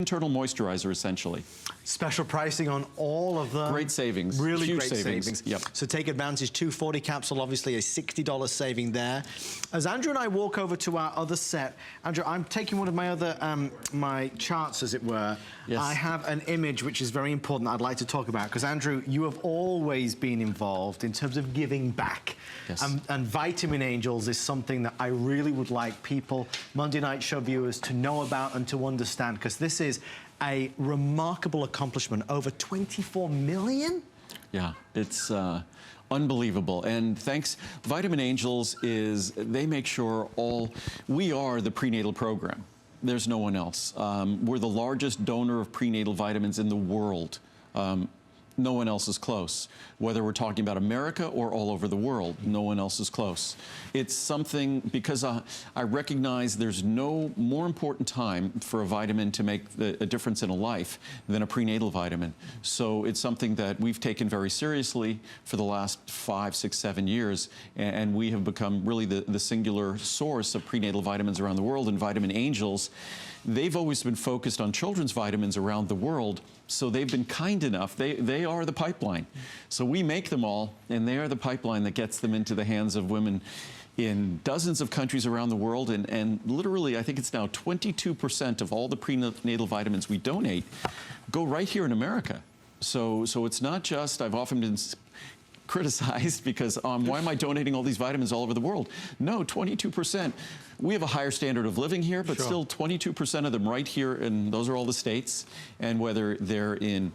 internal moisturizer, essentially. Special pricing on all of them. Great savings. Really huge great savings. Yep. So take advantage. 240 capsule, obviously a $60 saving there. As Andrew and I walk over to our other set, Andrew, I'm taking one of my other, my charts, as it were. Yes. I have an image which is very important that I'd like to talk about, because Andrew, you have always been involved in terms of giving back. Yes. And Vitamin Angels is something that I really would like people, Monday Night Show viewers, to know about and to understand, because this is a remarkable accomplishment. Over 24 million? Yeah, it's unbelievable. And thanks, Vitamin Angels they make sure we are the prenatal program. There's no one else. We're the largest donor of prenatal vitamins in the world. No one else is close. Whether we're talking about America or all over the world, no one else is close. It's something, because I recognize there's no more important time for a vitamin to make a difference in a life than a prenatal vitamin. So it's something that we've taken very seriously for the last 5, 6, 7 years, and we have become really the singular source of prenatal vitamins around the world. And Vitamin Angels, they've always been focused on children's vitamins around the world, so they've been kind enough. They are the pipeline. So we make them all, and they are the pipeline that gets them into the hands of women in dozens of countries around the world. And literally, I think it's now 22% of all the prenatal vitamins we donate go right here in America. So it's not just, I've often been criticized because why am I donating all these vitamins all over the world? No, 22%. We have a higher standard of living here, but still 22% of them right here, and those are all the states. And whether they're in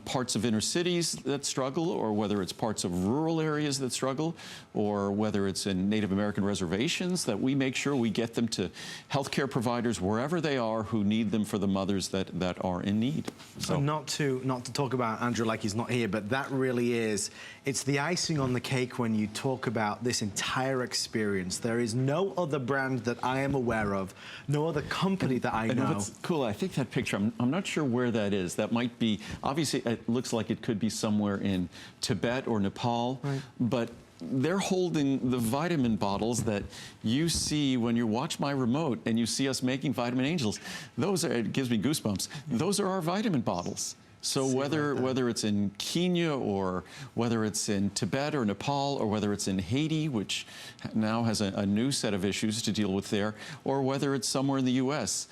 parts of inner cities that struggle, or whether it's parts of rural areas that struggle, or whether it's in Native American reservations, that we make sure we get them to healthcare providers wherever they are who need them for the mothers that are in need. So not to talk about Andrew like he's not here, but that really is, it's the icing on the cake when you talk about this entire experience. There is no other brand that I am aware of, no other company that I know. And what's cool, I think that picture, I'm not sure where that is. That might be, obviously it looks like it could be somewhere in Tibet or Nepal, right. But they're holding the vitamin bottles that you see when you watch my remote and you see us making Vitamin Angels. Those are, it gives me goosebumps. Those are our vitamin bottles. So whether it's in Kenya, or whether it's in Tibet or Nepal, or whether it's in Haiti, which now has a new set of issues to deal with there, or whether it's somewhere in the U.S.,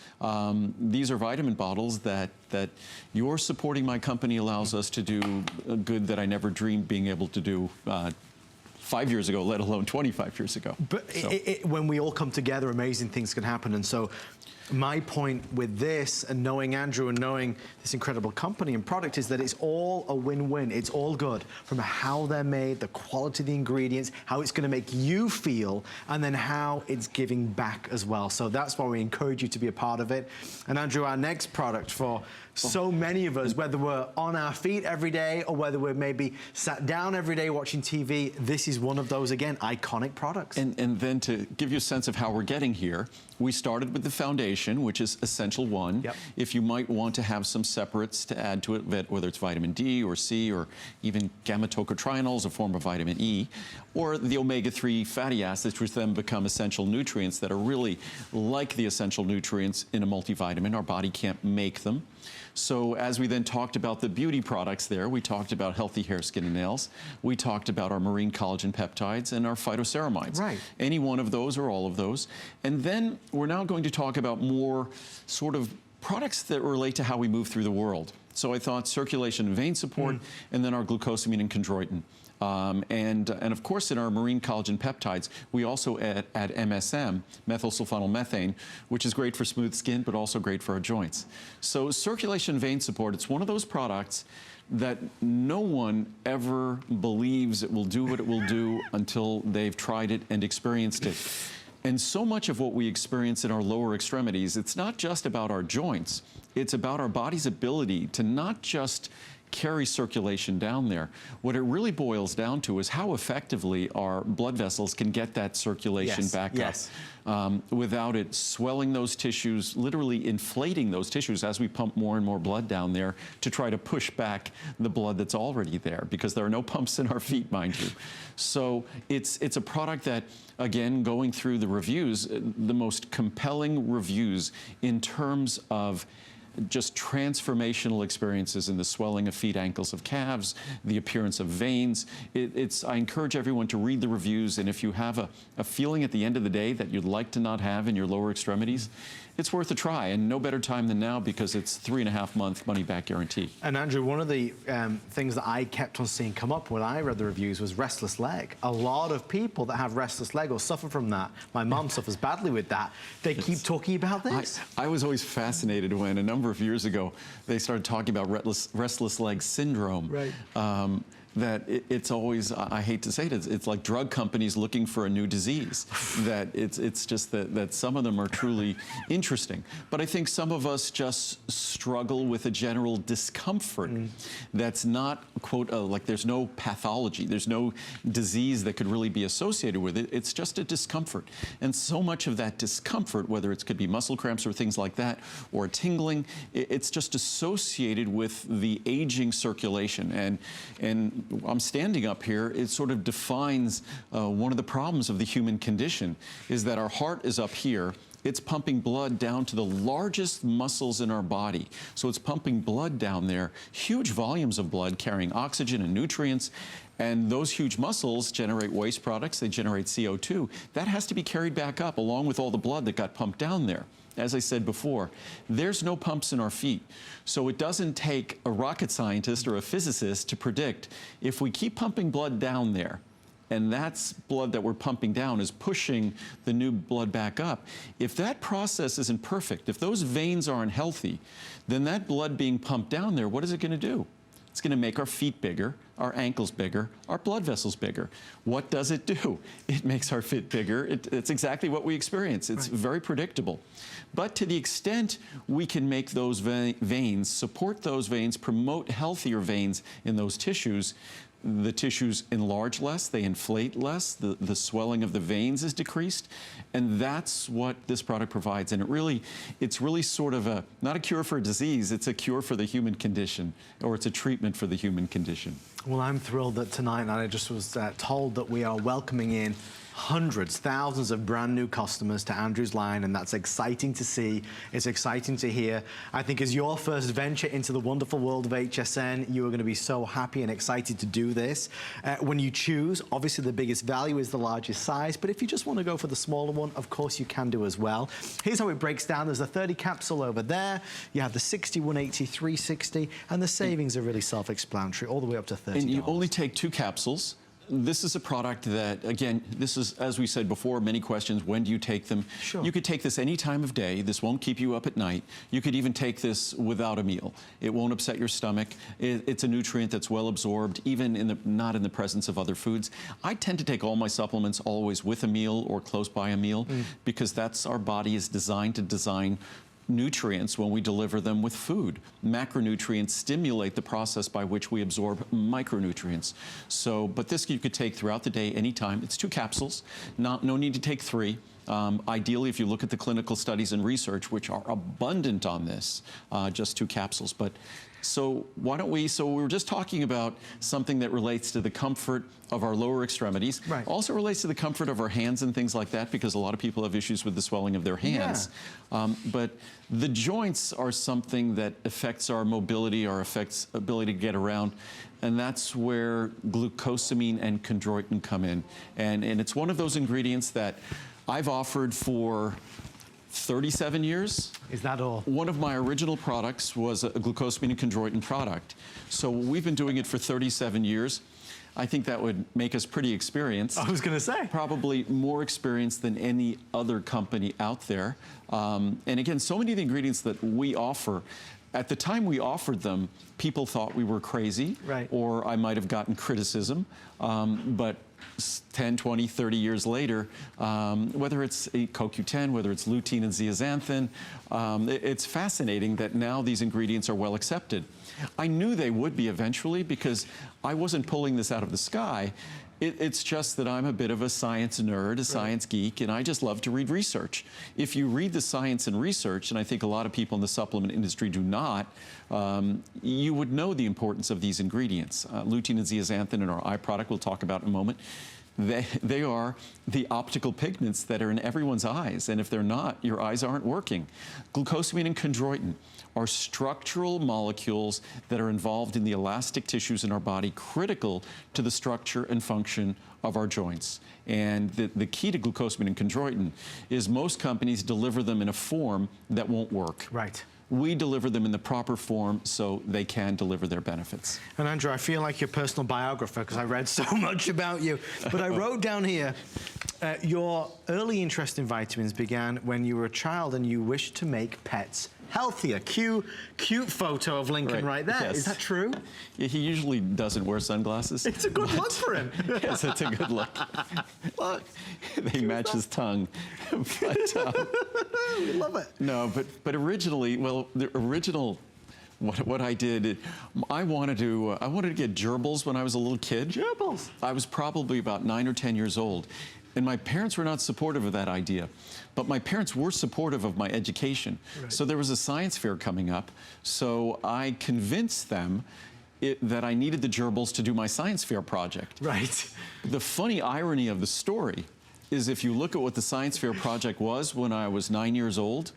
these are vitamin bottles that your supporting my company allows us to do a good that I never dreamed being able to do 5 years ago, let alone 25 years ago. But when we all come together, amazing things can happen. And so my point with this, and knowing Andrew and knowing this incredible company and product, is that it's all a win-win. It's all good, from how they're made, the quality of the ingredients, how it's going to make you feel, and then how it's giving back as well. So that's why we encourage you to be a part of it. And Andrew, our next product for so many of us, whether we're on our feet every day or whether we're maybe sat down every day watching TV, this is one of those, again, iconic products. And then to give you a sense of how we're getting here, we started with the foundation, which is Essential 1. Yep. If you might want to have some separates to add to it, whether it's vitamin D or C, or even gamma-tocotrienols, a form of vitamin E, or the omega-3 fatty acids, which then become essential nutrients that are really like the essential nutrients in a multivitamin. Our body can't make them. So as we then talked about the beauty products there, we talked about healthy hair, skin, and nails. We talked about our marine collagen peptides and our phytoceramides. Right. Any one of those or all of those. And then we're now going to talk about more sort of products that relate to how we move through the world. So I thought circulation and vein support, and then our glucosamine and chondroitin. And of course, in our marine collagen peptides, we also add MSM, methylsulfonylmethane, which is great for smooth skin, but also great for our joints. So circulation vein support, it's one of those products that no one ever believes it will do what it will do until they've tried it and experienced it. And so much of what we experience in our lower extremities, it's not just about our joints, it's about our body's ability to not just carry circulation down there. What it really boils down to is how effectively our blood vessels can get that circulation back up without it swelling those tissues, literally inflating those tissues as we pump more and more blood down there to try to push back the blood that's already there, because there are no pumps in our feet, mind you. So it's a product that, again, going through the reviews, the most compelling reviews in terms of just transformational experiences in the swelling of feet, ankles of calves, the appearance of veins. I encourage everyone to read the reviews, and if you have a feeling at the end of the day that you'd like to not have in your lower extremities, it's worth a try, and no better time than now because it's 3.5-month money-back guarantee. And Andrew, one of the things that I kept on seeing come up when I read the reviews was restless leg. A lot of people that have restless leg or suffer from that, my mom suffers badly with that, they keep talking about this. I was always fascinated when a number of years ago they started talking about restless leg syndrome. Right. That it's always, I hate to say it, it's like drug companies looking for a new disease. That it's just that some of them are truly interesting. But I think some of us just struggle with a general discomfort that's not, quote, like there's no pathology, there's no disease that could really be associated with it. It's just a discomfort. And so much of that discomfort, whether it could be muscle cramps or things like that, or tingling, it's just associated with the aging circulation. And I'm standing up here, it sort of defines one of the problems of the human condition, is that our heart is up here. It's pumping blood down to the largest muscles in our body. So it's pumping blood down there, huge volumes of blood carrying oxygen and nutrients. And those huge muscles generate waste products, they generate CO2. That has to be carried back up along with all the blood that got pumped down there. As I said before, there's no pumps in our feet. So it doesn't take a rocket scientist or a physicist to predict if we keep pumping blood down there, and that's blood that we're pumping down is pushing the new blood back up. If that process isn't perfect, if those veins aren't healthy, then that blood being pumped down there, what is it going to do? It's going to make our feet bigger, our ankles bigger, our blood vessels bigger. What does it do? It makes our feet bigger. It's exactly what we experience. It's very predictable. But to the extent we can make those veins, support those veins, promote healthier veins in those tissues, the tissues enlarge less, they inflate less, the swelling of the veins is decreased, and that's what this product provides. And it's really sort of not a cure for a disease, it's a cure for the human condition, or it's a treatment for the human condition. Well, I'm thrilled that tonight, and I just was told that we are welcoming in hundreds, thousands of brand new customers to Andrew's line, and that's exciting to see. It's exciting to hear. I think as your first venture into the wonderful world of HSN, you are going to be so happy and excited to do this. When you choose, obviously the biggest value is the largest size, but if you just want to go for the smaller one, of course you can do as well. Here's how it breaks down. There's a 30 capsule over there. You have the 60, 180, 360, and the savings are really self-explanatory, all the way up to $30. And you only take 2 capsules. This is a product that, again, this is, as we said before, many questions, when do you take them? Sure. You could take this any time of day. This won't keep you up at night. You could even take this without a meal. It won't upset your stomach. It's a nutrient that's well absorbed, even not in the presence of other foods. I tend to take all my supplements always with a meal or close by a meal, because that's our body is designed to design nutrients when we deliver them with food. Macronutrients stimulate the process by which we absorb micronutrients. So, but this you could take throughout the day, anytime. It's 2 capsules, no need to take 3. Ideally, if you look at the clinical studies and research, which are abundant on this, just 2 capsules. But so why don't we, so we were just talking about something that relates to the comfort of our lower extremities. Right. Also relates to the comfort of our hands and things like that, because a lot of people have issues with the swelling of their hands. Yeah. But the joints are something that affects our mobility, our affects ability to get around. And that's where glucosamine and chondroitin come in. And it's one of those ingredients that I've offered for 37 years. Is that all? One of my original products was a glucosamine and chondroitin product. So we've been doing it for 37 years. I think that would make us pretty experienced. I was going to say. Probably more experienced than any other company out there. And again, so many of the ingredients that we offer, at the time we offered them, people thought we were crazy, right, or I might have gotten criticism. But 10, 20, 30 years later, whether it's CoQ10, whether it's lutein and zeaxanthin, it's fascinating that now these ingredients are well accepted. I knew they would be eventually, because I wasn't pulling this out of the sky. It's just that I'm a bit of a science nerd, a science geek, and I just love to read research. If you read the science and research, and I think a lot of people in the supplement industry do not, you would know the importance of these ingredients. Lutein and zeaxanthin in our eye product we'll talk about in a moment. They are the optical pigments that are in everyone's eyes, and if they're not, your eyes aren't working. Glucosamine and chondroitin are structural molecules that are involved in the elastic tissues in our body, critical to the structure and function of our joints. And the key to glucosamine and chondroitin is most companies deliver them in a form that won't work. Right. We deliver them in the proper form so they can deliver their benefits. And Andrew, I feel like your personal biographer because I read so much about you. But I wrote down here, your early interest in vitamins began when you were a child and you wished to make pets healthier. Cute photo of Lincoln right there. Yes. Is that true? Yeah, he usually doesn't wear sunglasses. It's a good look for him. Yes, it's a good look. Look. They match his tongue. But, We love it. no, but originally, well, the original, what I did, I wanted to get gerbils when I was a little kid. Gerbils. I was probably about 9 or 10 years old. And my parents were not supportive of that idea, but my parents were supportive of my education. Right. So there was a science fair coming up, so I convinced them that I needed the gerbils to do my science fair project. Right. The funny irony of the story is if you look at what the science fair project was when I was 9 years old,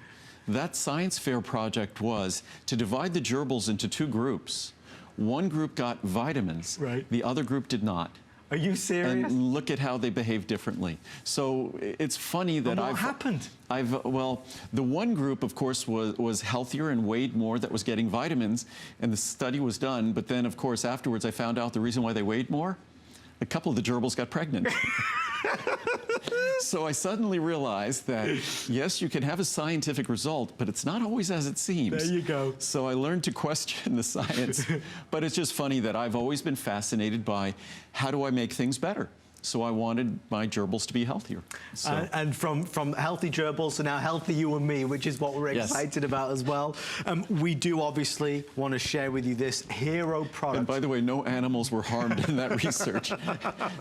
that science fair project was to divide the gerbils into 2 groups. One group got vitamins, Right. the other group did not. Are you serious? And look at how they behave differently. So it's funny that And what happened? Well, the one group, of course, was healthier and weighed more, that was getting vitamins, and the study was done. But then, of course, afterwards, I found out the reason why they weighed more. A couple of the gerbils got pregnant. So I suddenly realized that, yes, you can have a scientific result, but it's not always as it seems. There you go. So I learned to question the science. But it's just funny that I've always been fascinated by how do I make things better? So I wanted my gerbils to be healthier. So. And from healthy gerbils to now healthy you and me, which is what we're Yes. excited about as well. We do obviously want to share with you this hero product. And by the way, no animals were harmed in that research.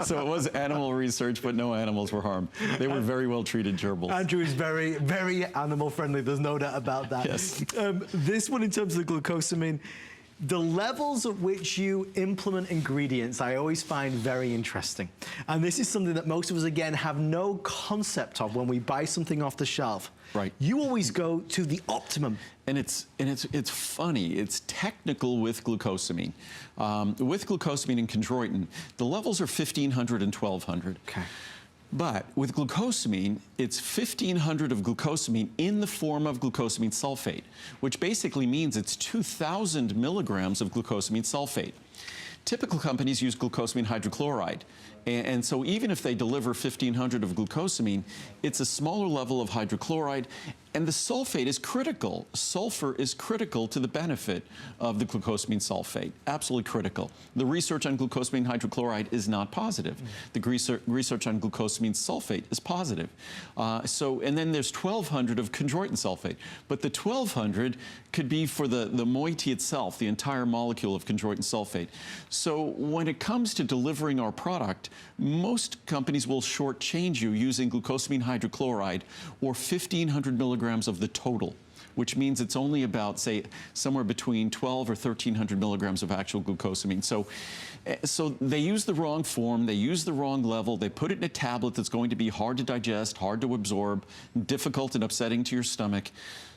So it was animal research, but no animals were harmed. They were very well treated gerbils. Andrew is very, very animal friendly. There's no doubt about that. Yes. This one, in terms of the glucosamine, the levels at which you implement ingredients, I always find very interesting. And this is something that most of us, again, have no concept of when we buy something off the shelf. Right. You always go to the optimum. And it's funny. It's technical with glucosamine. With glucosamine and chondroitin, the levels are 1,500 and 1,200. Okay. But with glucosamine, it's 1,500 of glucosamine in the form of glucosamine sulfate, which basically means it's 2,000 milligrams of glucosamine sulfate. Typical companies use glucosamine hydrochloride. And so even if they deliver 1,500 of glucosamine, it's a smaller level of hydrochloride, and the sulfate is critical. Sulfur is critical to the benefit of the glucosamine sulfate, absolutely critical. The research on glucosamine hydrochloride is not positive. The research on glucosamine sulfate is positive. And then there's 1,200 of chondroitin sulfate, but the 1,200 could be for the moiety itself, the entire molecule of chondroitin sulfate. So when it comes to delivering our product, most companies will shortchange you using glucosamine hydrochloride or 1,500 milligrams of the total, which means it's only about, say, somewhere between 1,200 or 1,300 milligrams of actual glucosamine. So they use the wrong form, they use the wrong level, they put it in a tablet that's going to be hard to digest, hard to absorb, difficult and upsetting to your stomach.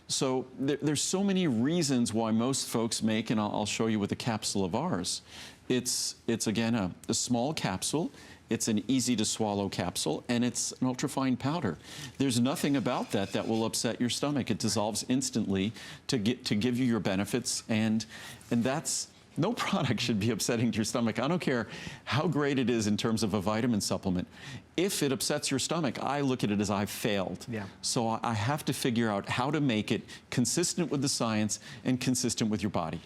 So there's so many reasons why most folks make, and I'll show you with a capsule of ours. It's again, a small capsule. It's an easy to swallow capsule, and it's an ultrafine powder. There's nothing about that will upset your stomach. It dissolves instantly to give you your benefits, and that's, no product should be upsetting to your stomach. I don't care how great it is in terms of a vitamin supplement. If it upsets your stomach, I look at it as I've failed. Yeah. So I have to figure out how to make it consistent with the science and consistent with your body.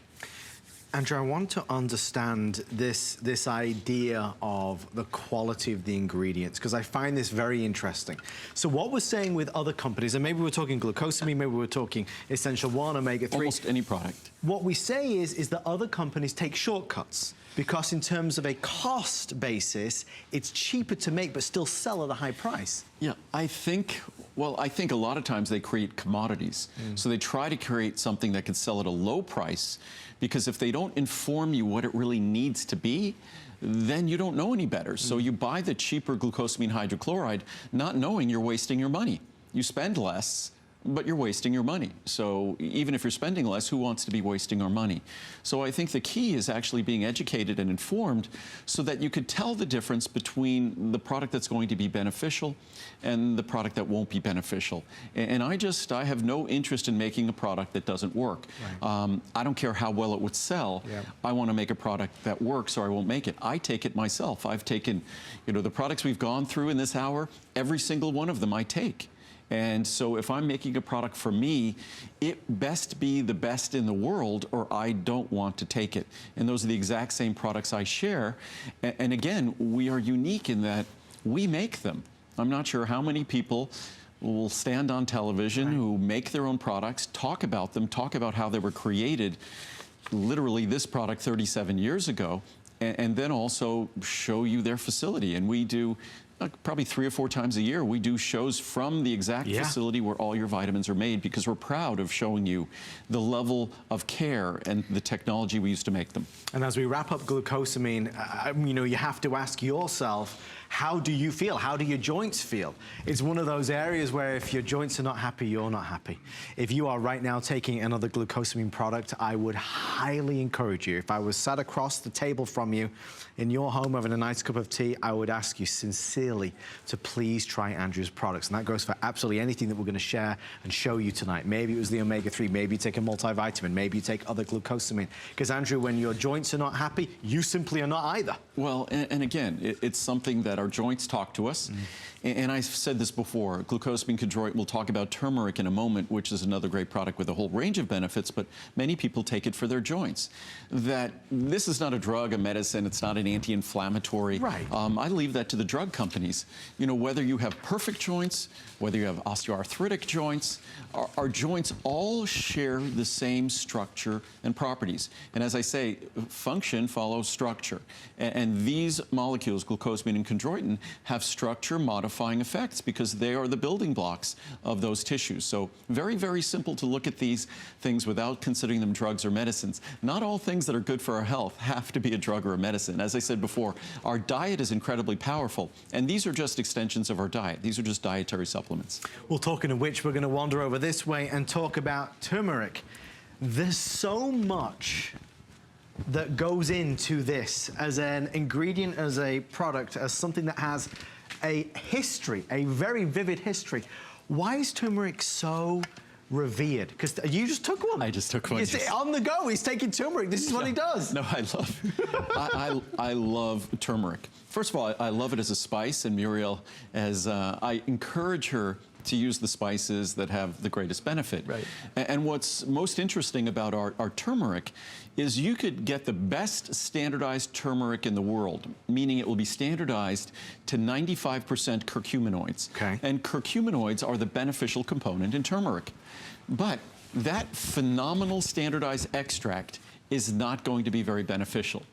Andrew, I want to understand this idea of the quality of the ingredients, because I find this very interesting. So what we're saying with other companies, and maybe we're talking glucosamine, maybe we're talking Essential 1, Omega-3. Almost any product. What we say is that other companies take shortcuts, because in terms of a cost basis, it's cheaper to make but still sell at a high price. Yeah, I think Well, I think a lot of times they create commodities. So they try to create something that can sell at a low price, because if they don't inform you what it really needs to be, then you don't know any better. So you buy the cheaper glucosamine hydrochloride not knowing you're wasting your money. You spend less, but you're wasting your money. So even if you're spending less, who wants to be wasting our money? So I think the key is actually being educated and informed so that you could tell the difference between the product that's going to be beneficial and the product that won't be beneficial. And I have no interest in making a product that doesn't work. Right. I don't care how well it would sell. Yeah. I want to make a product that works, or I won't make it. I take it myself. I've taken, the products we've gone through in this hour, every single one of them I take. And so if I'm making a product for me, it best be the best in the world, or I don't want to take it. And those are the exact same products I share. And again, we are unique in that we make them. I'm not sure how many people will stand on television who make their own products, talk about them, talk about how they were created, literally this product 37 years ago, and then also show you their facility. And we do probably 3 or 4 times a year, we do shows from the exact facility where all your vitamins are made, because we're proud of showing you the level of care and the technology we use to make them. And as we wrap up glucosamine, you have to ask yourself, how do you feel? How do your joints feel? It's one of those areas where if your joints are not happy, you're not happy. If you are right now taking another glucosamine product, I would highly encourage you. If I was sat across the table from you in your home having a nice cup of tea, I would ask you sincerely to please try Andrew's products. And that goes for absolutely anything that we're going to share and show you tonight. Maybe it was the omega-3, maybe you take a multivitamin, maybe you take other glucosamine. Because Andrew, when your joints are not happy, you simply are not either. Well, and again, it's something that our joints talk to us. And I've said this before, glucosamine chondroitin, we'll talk about turmeric in a moment, which is another great product with a whole range of benefits, but many people take it for their joints. That this is not a drug, a medicine, it's not an anti-inflammatory. Right. I leave that to the drug companies. Whether you have perfect joints, whether you have osteoarthritic joints, our joints all share the same structure and properties. And as I say, function follows structure. And these molecules, glucosamine and chondroitin, have structure modifying effects because they are the building blocks of those tissues. So very, very simple to look at these things without considering them drugs or medicines. Not all things that are good for our health have to be a drug or a medicine. As I said before, our diet is incredibly powerful, and these are just extensions of our diet. These are just dietary supplements. Well, talking of which, we're going to wander over this way and talk about turmeric. There's so much that goes into this as an ingredient, as a product, as something that has a history, a very vivid history. Why is turmeric so revered? Because you just took one. I just took one. On the go, he's taking turmeric. This is what he does. No, I love turmeric. First of all, I love it as a spice, and Muriel, I encourage her to use the spices that have the greatest benefit. Right. And what's most interesting about our turmeric is you could get the best standardized turmeric in the world, meaning it will be standardized to 95% curcuminoids. Okay. And curcuminoids are the beneficial component in turmeric. But that phenomenal standardized extract is not going to be very beneficial.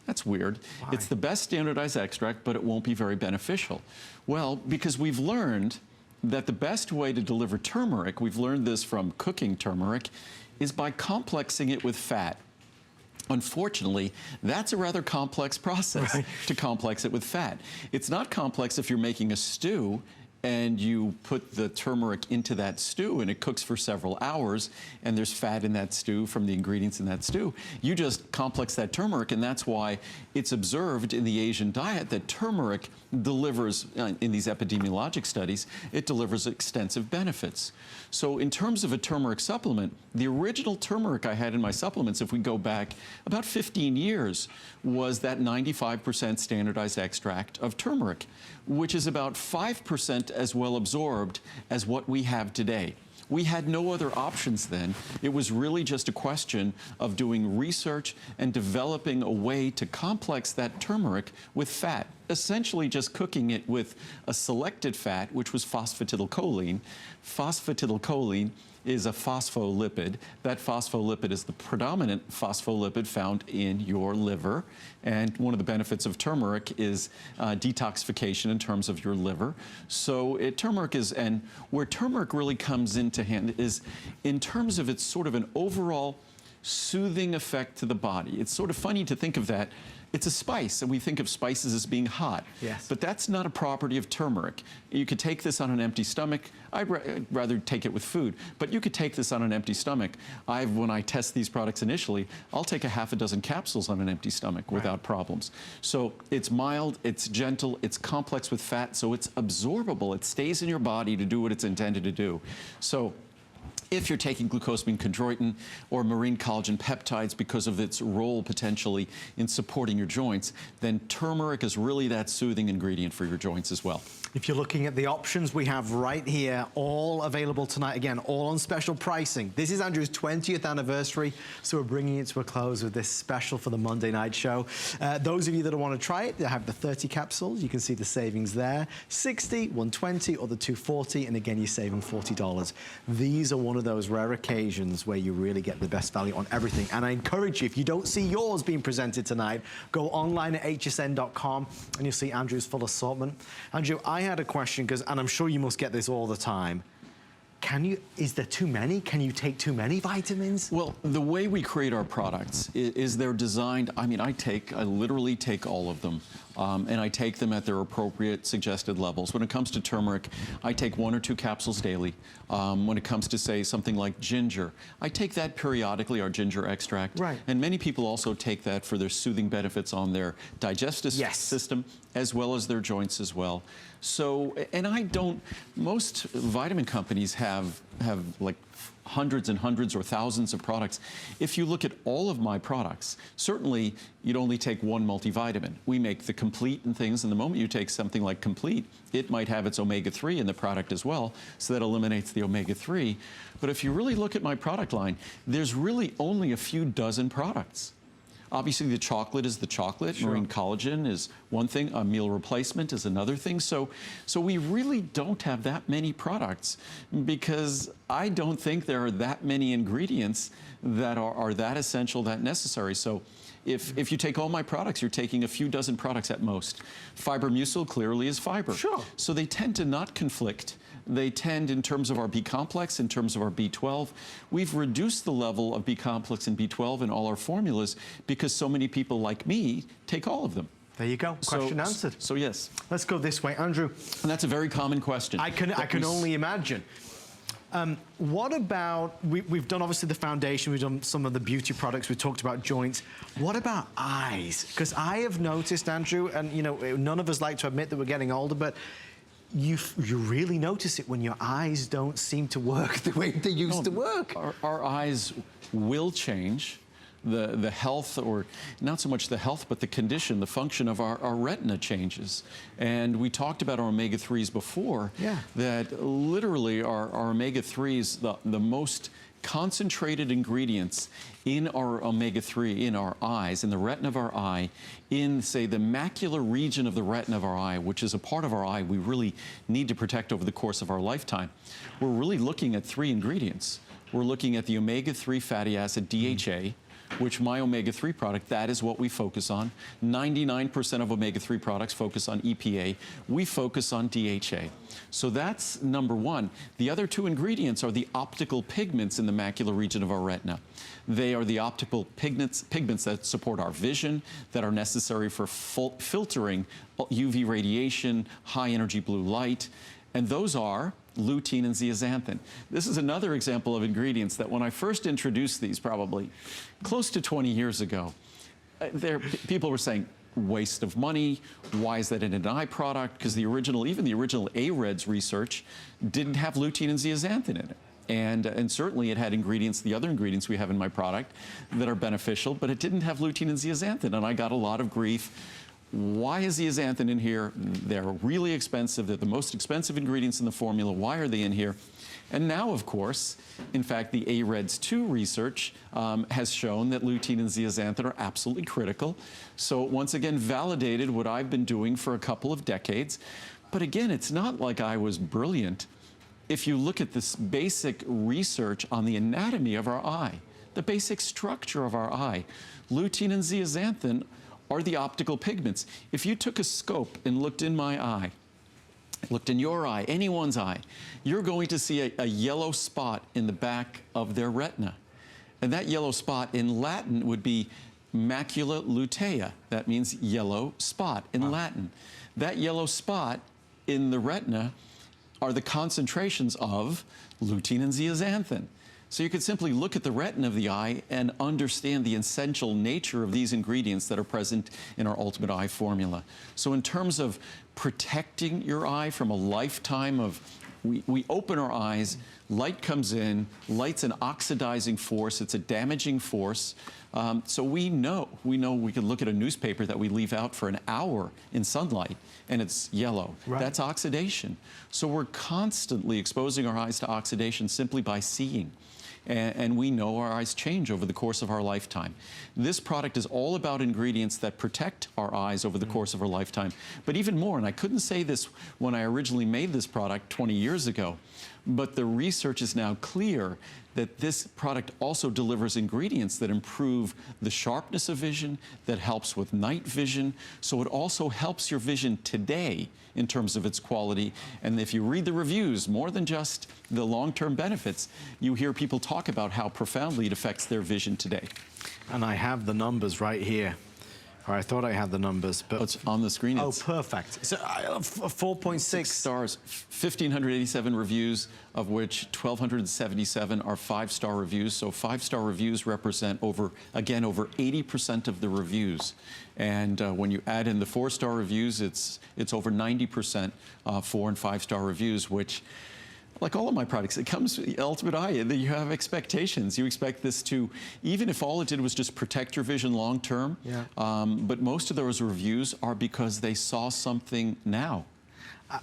That's weird. Why? It's the best standardized extract, but it won't be very beneficial. Well, because we've learned that the best way to deliver turmeric, we've learned this from cooking turmeric, is by complexing it with fat. Unfortunately, that's a rather complex process to complex it with fat. It's not complex if you're making a stew and you put the turmeric into that stew and it cooks for several hours and there's fat in that stew from the ingredients in that stew. You just complex that turmeric, and that's why it's observed in the Asian diet that turmeric delivers, in these epidemiologic studies, it delivers extensive benefits. So in terms of a turmeric supplement, the original turmeric I had in my supplements, if we go back about 15 years, was that 95% standardized extract of turmeric, which is about 5% as well absorbed as what we have today. We had no other options then. It was really just a question of doing research and developing a way to complex that turmeric with fat, essentially just cooking it with a selected fat, which was phosphatidylcholine. Phosphatidylcholine is a phospholipid. That phospholipid is the predominant phospholipid found in your liver. And one of the benefits of turmeric is detoxification in terms of your liver. So turmeric is, and where turmeric really comes into hand is in terms of its sort of an overall soothing effect to the body. It's sort of funny to think of that. It's a spice, and we think of spices as being hot. Yes. But that's not a property of turmeric. You could take this on an empty stomach. I'd rather take it with food, but you could take this on an empty stomach. When I test these products initially, I'll take a half a dozen capsules on an empty stomach without problems. So it's mild, it's gentle, it's complex with fat, so it's absorbable. It stays in your body to do what it's intended to do. So if you're taking glucosamine chondroitin or marine collagen peptides because of its role potentially in supporting your joints, then turmeric is really that soothing ingredient for your joints as well. If you're looking at the options we have right here, all available tonight, again, all on special pricing. This is Andrew's 20th anniversary, so we're bringing it to a close with this special for the Monday night show. Those of you that want to try it, they have the 30 capsules. You can see the savings there, 60, 120, or the 240, and again, you're saving $40. These are one of those rare occasions where you really get the best value on everything. And I encourage you, if you don't see yours being presented tonight, go online at hsn.com and you'll see Andrew's full assortment. Andrew, I had a question, and I'm sure you must get this all the time. Is there too many? Can you take too many vitamins? Well, the way we create our products is they're designed, I mean, I literally take all of them. And I take them at their appropriate suggested levels. When it comes to turmeric, I take 1 or 2 capsules daily. When it comes to, say, something like ginger, I take that periodically, our ginger extract. Right. And many people also take that for their soothing benefits on their digestive system, as well as their joints as well. So, and most vitamin companies have like hundreds and hundreds or thousands of products. If you look at all of my products, certainly you'd only take one multivitamin. We make the Complete and things, and the moment you take something like Complete, it might have its omega-3 in the product as well, so that eliminates the omega-3. But if you really look at my product line, there's really only a few dozen products. Obviously, the chocolate is the chocolate. Sure. Marine collagen is one thing. A meal replacement is another thing. So we really don't have that many products because I don't think there are that many ingredients that are that essential, that necessary. So if you take all my products, you're taking a few dozen products at most. Fiber Mucil clearly is fiber. Sure. So they tend to not conflict. They tend, in terms of our B-complex, in terms of our B12, we've reduced the level of B-complex and B12 in all our formulas because so many people like me take all of them. There you go. Question answered. So yes. Let's go this way, Andrew. And that's a very common question. I can only imagine. What about, we've done obviously the foundation, we've done some of the beauty products, we talked about joints. What about eyes? Because I have noticed, Andrew, and you know, none of us like to admit that we're getting older, but you really notice it when your eyes don't seem to work the way they used to work. Our eyes will change. The health, or not so much the health, but the condition, the function of our retina changes. And we talked about our omega-3s before, that literally our omega-3s, the most concentrated ingredients in our omega-3, in our eyes, in the retina of our eye, in, say, the macular region of the retina of our eye, which is a part of our eye we really need to protect over the course of our lifetime. We're really looking at 3 ingredients. We're looking at the omega-3 fatty acid, DHA, which my omega-3 product, that is what we focus on. 99% of omega-3 products focus on EPA. We focus on DHA. So that's number 1. The other 2 ingredients are the optical pigments in the macular region of our retina. They are the optical pigments that support our vision, that are necessary for filtering UV radiation, high energy blue light, and those are lutein and zeaxanthin. This is another example of ingredients that when I first introduced these, probably close to 20 years ago, people were saying, waste of money, why is that in an eye product? Because even the original AREDS research didn't have lutein and zeaxanthin in it. And certainly it had ingredients, the other ingredients we have in my product, that are beneficial, but it didn't have lutein and zeaxanthin, and I got a lot of grief. Why is zeaxanthin in here? They're really expensive. They're the most expensive ingredients in the formula. Why are they in here? And now, of course, in fact, the AREDS2 research has shown that lutein and zeaxanthin are absolutely critical. So once again, validated what I've been doing for a couple of decades. But again, it's not like I was brilliant. if you look at this basic research on the anatomy of our eye, the basic structure of our eye, lutein and zeaxanthin are the optical pigments. If you took a scope and looked in my eye, looked in your eye, anyone's eye, you're going to see a yellow spot in the back of their retina. And that yellow spot in Latin would be macula lutea. That means yellow spot in Latin. That yellow spot in the retina are the concentrations of lutein and zeaxanthin. So you could simply look at the retina of the eye and understand the essential nature of these ingredients that are present in our Ultimate Eye formula. So in terms of protecting your eye from a lifetime of, we open our eyes, light comes in, light's an oxidizing force, it's a damaging force. So we know we can look at a newspaper that we leave out for an hour in sunlight and it's yellow. Right. That's oxidation. So we're constantly exposing our eyes to oxidation simply by seeing. And we know our eyes change over the course of our lifetime. This product is all about ingredients that protect our eyes over the course of our lifetime. But even more, and I couldn't say this when I originally made this product 20 years ago, but the research is now clear that this product also delivers ingredients that improve the sharpness of vision, that helps with night vision. So it also helps your vision today in terms of its quality. And if you read the reviews, more than just the long-term benefits, you hear people talk about how profoundly it affects their vision today. And I have the numbers right here. Or I thought I had the numbers, but... Oh, it's on the screen. Oh, It's perfect. So 4.6 6 stars, 1,587 reviews, of which 1,277 are 5-star reviews. So 5-star reviews represent over 80% of the reviews. And when you add in the 4-star reviews, it's over 90% 4 and 5-star reviews, which, like all of my products, it comes with the Ultimate Eye, that you have expectations. You expect this to, even if all it did was just protect your vision long term, but most of those reviews are because they saw something now.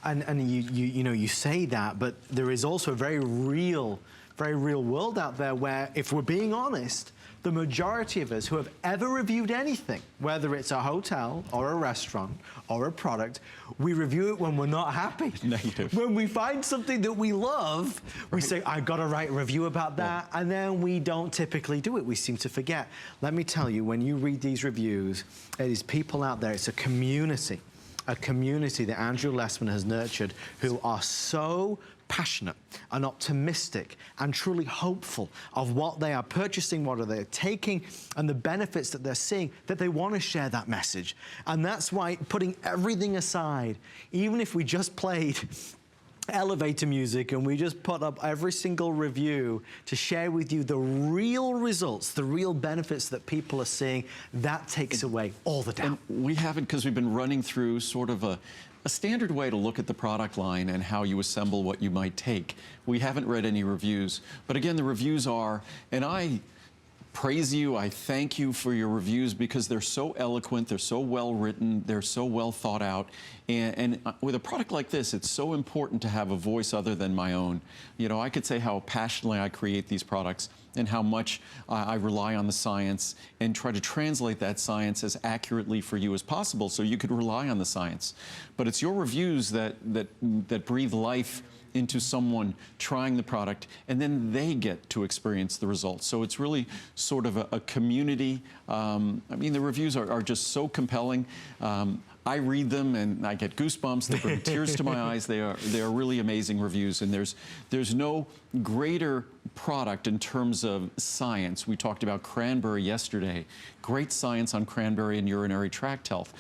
And you say that, but there is also a very real world out there where, if we're being honest, the majority of us who have ever reviewed anything, whether it's a hotel or a restaurant or a product, we review it when we're not happy. Negative. When we find something that we love, we say, I gotta write a review about that, and then we don't typically do it. We seem to forget. Let me tell you, when you read these reviews, it is people out there, it's a community that Andrew Lessman has nurtured, who are so passionate and optimistic and truly hopeful of what they are purchasing, what are they taking, and the benefits that they're seeing, that they want to share that message. And that's why, putting everything aside, even if we just played elevator music and we just put up every single review to share with you the real results, the real benefits that people are seeing, that takes away all the doubt. And we haven't, because we've been running through sort of a standard way to look at the product line and how you assemble what you might take. We haven't read any reviews. But again, the reviews are, and I praise you, I thank you for your reviews, because they're so eloquent, they're so well written, they're so well thought out. And with a product like this, it's so important to have a voice other than my own. You know, I could say how passionately I create these products and how much I rely on the science and try to translate that science as accurately for you as possible so you could rely on the science. But it's your reviews that breathe life into someone trying the product, and then they get to experience the results. So it's really sort of a community. I mean, the reviews are just so compelling. I read them and I get goosebumps. They bring tears to my eyes. They are really amazing reviews, and there's no greater product in terms of science. We talked about cranberry yesterday. Great science on cranberry and urinary tract health.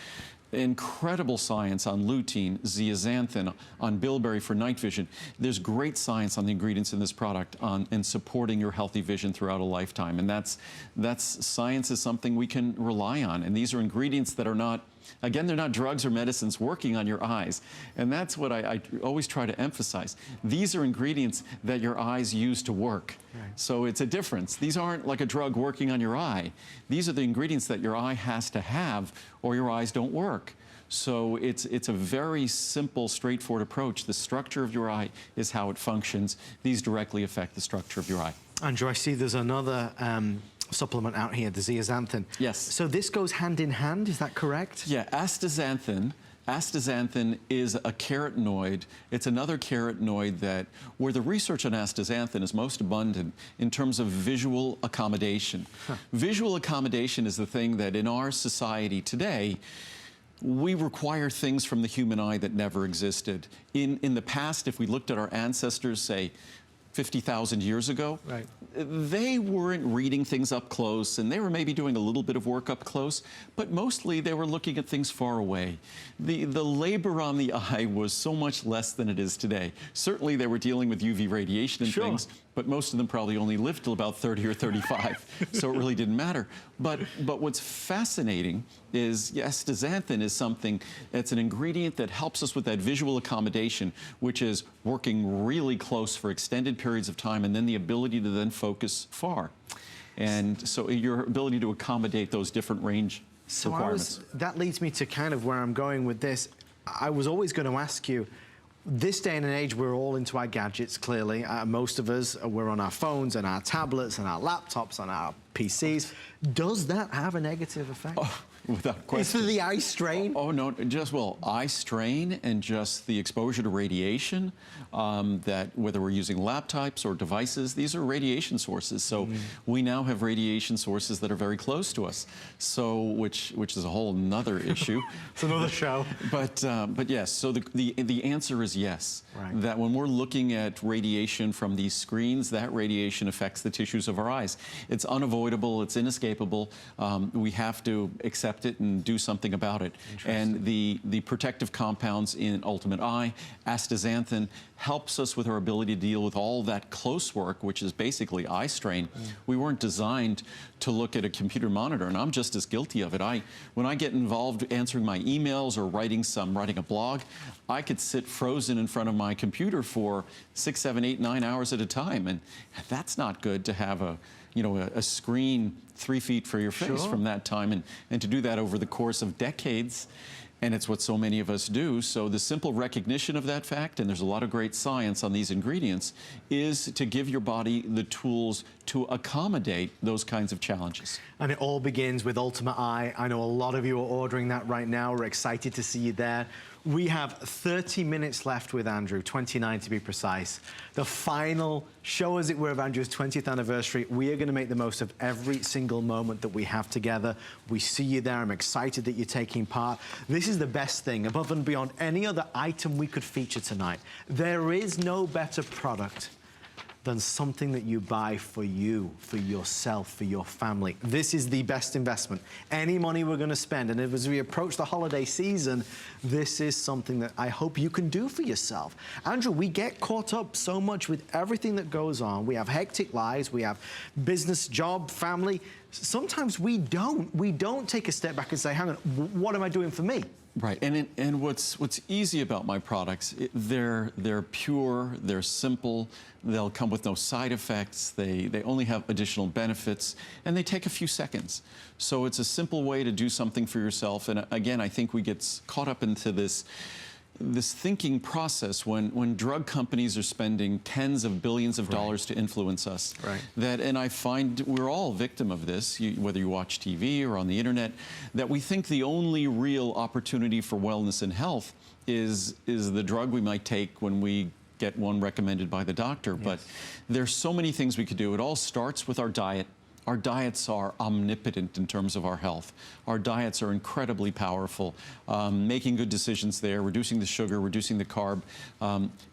Incredible science on lutein, zeaxanthin, on bilberry for night vision. There's great science on the ingredients in this product in supporting your healthy vision throughout a lifetime. And that's science is something we can rely on. And these are ingredients that are not, again, they're not drugs or medicines working on your eyes. And that's what I always try to emphasize. These are ingredients that your eyes use to work. Right. So it's a difference. These aren't like a drug working on your eye. These are the ingredients that your eye has to have or your eyes don't work. So it's a very simple, straightforward approach. The structure of your eye is how it functions. These directly affect the structure of your eye. Andrew, I see there's another supplement out here, the zeaxanthin. Yes. So this goes hand in hand, is that correct? Yeah, astaxanthin Astaxanthin is a carotenoid. It's another carotenoid that where the research on astaxanthin is most abundant in terms of visual accommodation. Visual accommodation is the thing that in our society today, we require things from the human eye that never existed. In the past, if we looked at our ancestors, say, 50,000 years ago, right, they weren't reading things up close, and they were maybe doing a little bit of work up close, but mostly they were looking at things far away. The labor on the eye was so much less than it is today. Certainly they were dealing with UV radiation and things, but most of them probably only lived till about 30 or 35, so it really didn't matter. But what's fascinating is astaxanthin is something that's an ingredient that helps us with that visual accommodation, which is working really close for extended periods of time, and then the ability to then focus far. And so your ability to accommodate those different range requirements. That leads me to kind of where I'm going with this. I was always going to ask you, this day and age, we're all into our gadgets, clearly. Most of us, we're on our phones and our tablets and our laptops and our PCs. Does that have a negative effect? Oh, without question. Is it the eye strain? Oh, no, well, eye strain and just the exposure to radiation, that whether we're using laptops or devices, these are radiation sources. So we now have radiation sources that are very close to us, so which is a whole nother issue. It's another show. But yes, so the answer is yes. Right. That when we're looking at radiation from these screens, that radiation affects the tissues of our eyes. It's unavoidable, it's inescapable. We have to accept it and do something about it. And the protective compounds in Ultimate Eye, astaxanthin, helps us with our ability to deal with all that close work, which is basically eye strain. We weren't designed to look at a computer monitor, and I'm just as guilty of it. When I get involved answering my emails or writing a blog, I could sit frozen in front of my computer for 6, 7, 8, 9 hours at a time, and that's not good to have a screen 3 feet for your face from that time, and to do that over the course of decades. And it's what so many of us do. So the simple recognition of that fact, and there's a lot of great science on these ingredients, is to give your body the tools to accommodate those kinds of challenges. And it all begins with Ultimate Eye. I know a lot of you are ordering that right now. We're excited to see you there. We have 30 minutes left with Andrew, 29 to be precise. The final show, as it were, of Andrew's 20th anniversary. We are going to make the most of every single moment that we have together. We see you there. I'm excited that you're taking part. This is the best thing, above and beyond any other item we could feature tonight. There is no better product than something that you buy for you, for yourself, for your family. This is the best investment. Any money we're going to spend, and as we approach the holiday season, this is something that I hope you can do for yourself. Andrew, we get caught up so much with everything that goes on. We have hectic lives, we have business, job, family. Sometimes we don't take a step back and say, hang on, what am I doing for me? Right, and what's easy about my products, they're pure, they're simple, they'll come with no side effects, they only have additional benefits, and they take a few seconds. So it's a simple way to do something for yourself. And again, I think we get caught up into this thinking process when drug companies are spending tens of billions of dollars to influence us. Right. And I find we're all victim of this, whether you watch TV or on the internet, that we think the only real opportunity for wellness and health is the drug we might take when we get one recommended by the doctor. Yes. But there's so many things we could do. It all starts with our diet. Our diets are omnipotent in terms of our health. Our diets are incredibly powerful. Making good decisions there, reducing the sugar, reducing the carb.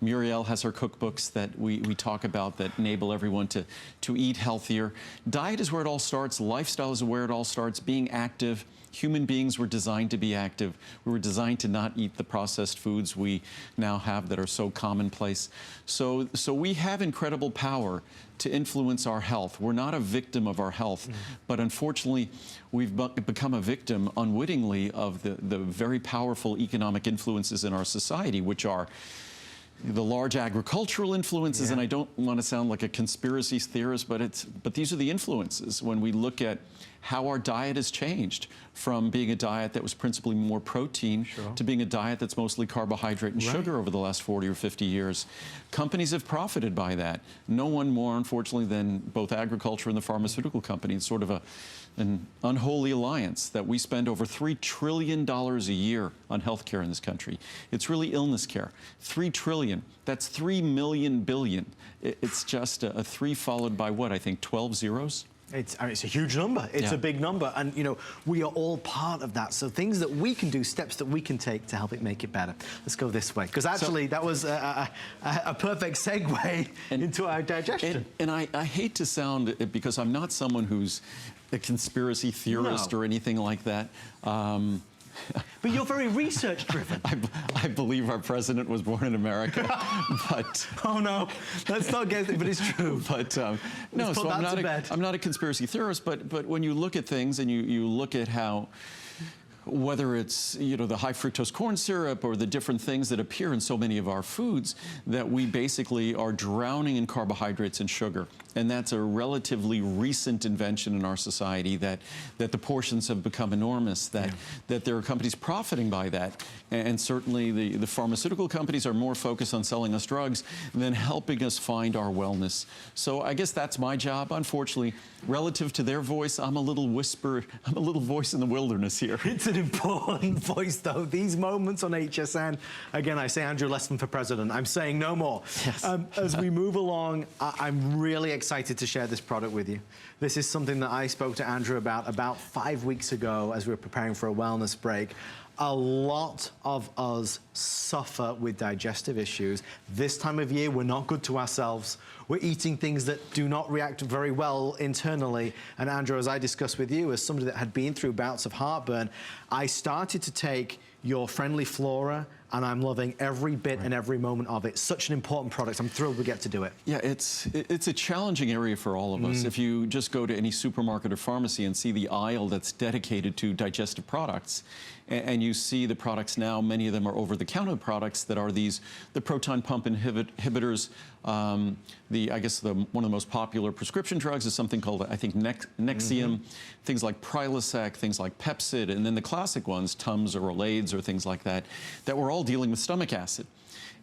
Muriel has her cookbooks that we talk about that enable everyone to eat healthier. Diet is where it all starts. Lifestyle is where it all starts. Being active. Human beings were designed to be active. We were designed to not eat the processed foods we now have that are so commonplace. So we have incredible power to influence our health. We're not a victim of our health, but unfortunately, we've become a victim unwittingly of the very powerful economic influences in our society, which are the large agricultural influences, and I don't want to sound like a conspiracy theorist, but these are the influences. When we look at how our diet has changed from being a diet that was principally more protein to being a diet that's mostly carbohydrate and sugar over the last 40 or 50 years. Companies have profited by that. No one more, unfortunately, than both agriculture and the pharmaceutical company. It's sort of an unholy alliance that we spend over $3 trillion a year on healthcare in this country. It's really illness care. $3 trillion. That's 3 million billion. It's just a 3 followed by what, I think 12 zeros? It's a huge number. It's a big number. And, you know, we are all part of that. So things that we can do, steps that we can take to help it make it better. Let's go this way. Because actually, that was a perfect segue into our digestion. And I hate to sound, because I'm not someone who's a conspiracy theorist or anything like that. But you're very research-driven. I believe our president was born in America, but... Oh, no. Let's not get it, but it's true. But, no, so I'm not a conspiracy theorist, but when you look at things and you look at how, whether it's, you know, the high fructose corn syrup or the different things that appear in so many of our foods, that we basically are drowning in carbohydrates and sugar. And that's a relatively recent invention in our society, that the portions have become enormous, that there are companies profiting by that. And certainly the pharmaceutical companies are more focused on selling us drugs than helping us find our wellness. So I guess that's my job. Unfortunately, relative to their voice, I'm a little voice in the wilderness here. It's an important voice, though. These moments on HSN, again, I say Andrew Lessman for president. I'm saying no more. Yes. As we move along, I'm really excited to share this product with you. This is something that I spoke to Andrew about 5 weeks ago as we were preparing for a wellness break. A lot of us suffer with digestive issues. This time of year, we're not good to ourselves. We're eating things that do not react very well internally. And Andrew, as I discussed with you, as somebody that had been through bouts of heartburn, I started to take your Friendly Flora, and I'm loving every bit and every moment of it. Such an important product. I'm thrilled we get to do it. Yeah, it's a challenging area for all of us. If you just go to any supermarket or pharmacy and see the aisle that's dedicated to digestive products, and you see the products now, many of them are over-the-counter products that are the proton pump inhibitors. I guess one of the most popular prescription drugs is something called, I think, Nexium. Things like Prilosec, things like Pepcid, and then the classic ones, Tums or Rolaids or things like that, that we're all dealing with stomach acid.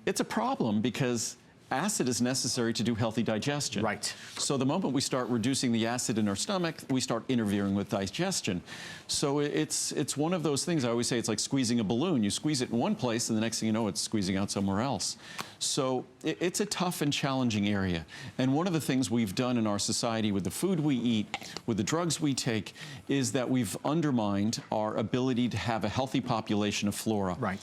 It's a problem because acid is necessary to do healthy digestion. Right. So the moment we start reducing the acid in our stomach, we start interfering with digestion. So it's one of those things. I always say it's like squeezing a balloon. You squeeze it in one place, and the next thing you know, it's squeezing out somewhere else. So it's a tough and challenging area. And one of the things we've done in our society with the food we eat, with the drugs we take, is that we've undermined our ability to have a healthy population of flora. Right.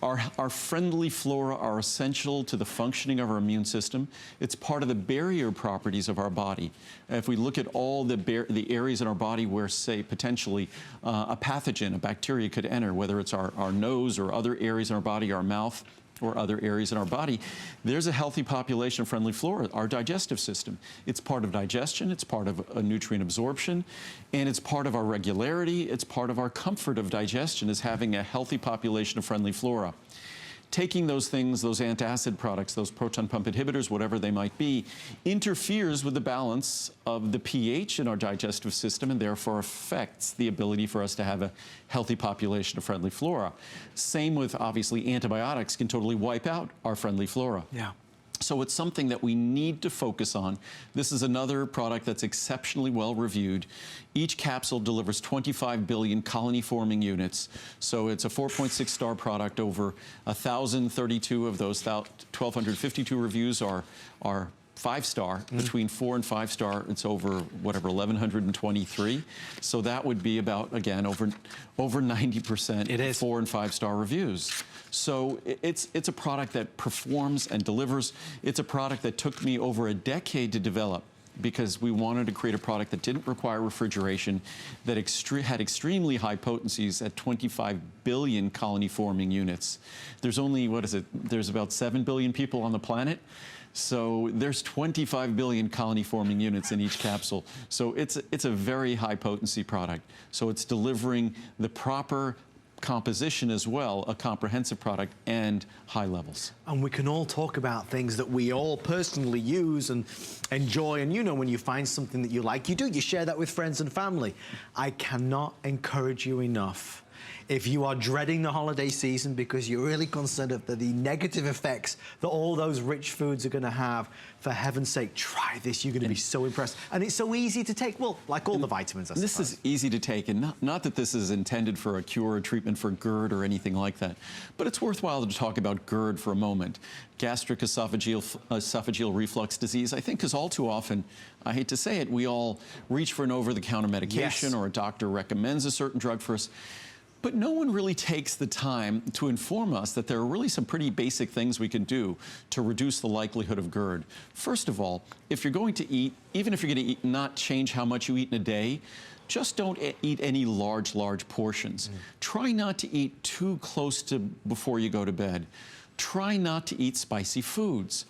Our friendly flora are essential to the functioning of our immune system. It's part of the barrier properties of our body. If we look at all the areas in our body where, say, potentially a pathogen, a bacteria could enter, whether it's our nose or other areas in our body, our mouth, or other areas in our body, there's a healthy population of friendly flora, our digestive system. It's part of digestion, it's part of nutrient absorption, and it's part of our regularity, it's part of our comfort of digestion, is having a healthy population of friendly flora. Taking those things, those antacid products, those proton pump inhibitors, whatever they might be, interferes with the balance of the pH in our digestive system and therefore affects the ability for us to have a healthy population of friendly flora. Same with, obviously, antibiotics can totally wipe out our friendly flora. Yeah. So it's something that we need to focus on. This is another product that's exceptionally well reviewed. Each capsule delivers 25 billion colony-forming units. So it's a 4.6 star product. Over 1,032 of those 1,252 reviews are 5-star. Between 4 and 5 star, it's over, whatever, 1,123. So that would be about, again, over 90% It is 4 and 5 star reviews. So it's a product that performs and delivers. It's a product that took me over a decade to develop, because we wanted to create a product that didn't require refrigeration, that had extremely high potencies at 25 billion colony-forming units. There's only, there's about 7 billion people on the planet. So there's 25 billion colony-forming units in each capsule. So it's a very high potency product. So it's delivering the proper composition as well, a comprehensive product, and high levels. And we can all talk about things that we all personally use and enjoy. And you know, when you find something that you like, you share that with friends and family. I cannot encourage you enough. If you are dreading the holiday season because you're really concerned of the negative effects that all those rich foods are going to have, for heaven's sake, try this. You're going to be so impressed. And it's so easy to take, well, like all the vitamins, I suppose. This is easy to take, and not that this is intended for a cure or treatment for GERD or anything like that, but it's worthwhile to talk about GERD for a moment. Gastric esophageal reflux disease, I think, because all too often, I hate to say it, we all reach for an over-the-counter medication, Yes. or a doctor recommends a certain drug for us. But no one really takes the time to inform us that there are really some pretty basic things we can do to reduce the likelihood of GERD. First of all, if you're going to eat, even if you're going to eat, not change how much you eat in a day, just don't eat any large portions. Try not to eat too close to before you go to bed. Try not to eat spicy foods.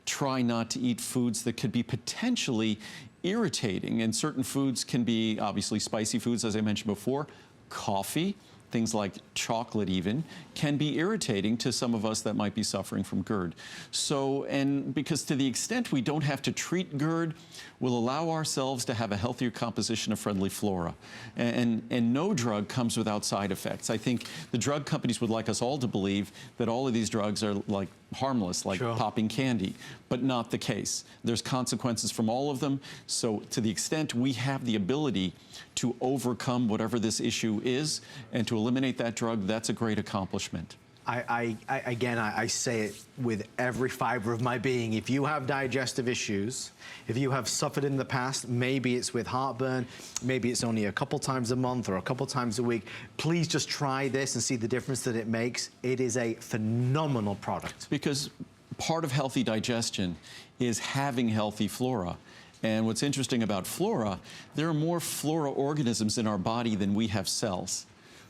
Try not to eat foods that could be potentially irritating, and certain foods can be obviously spicy foods, as I mentioned before. Coffee, things like chocolate even, can be irritating to some of us that might be suffering from GERD. So, and because to the extent we don't have to treat GERD, we'll allow ourselves to have a healthier composition of friendly flora. And no drug comes without side effects. I think the drug companies would like us all to believe that all of these drugs are like harmless, like Sure. popping candy, but not the case. There's consequences from all of them. So to the extent we have the ability to overcome whatever this issue is and to eliminate that drug, that's a great accomplishment. Again, I say it with every fiber of my being. If you have digestive issues, if you have suffered in the past, maybe it's with heartburn, maybe it's only a couple times a month or a couple times a week, please just try this and see the difference that it makes. It is a phenomenal product. Because part of healthy digestion is having healthy flora. And what's interesting about flora, there are more flora organisms in our body than we have cells.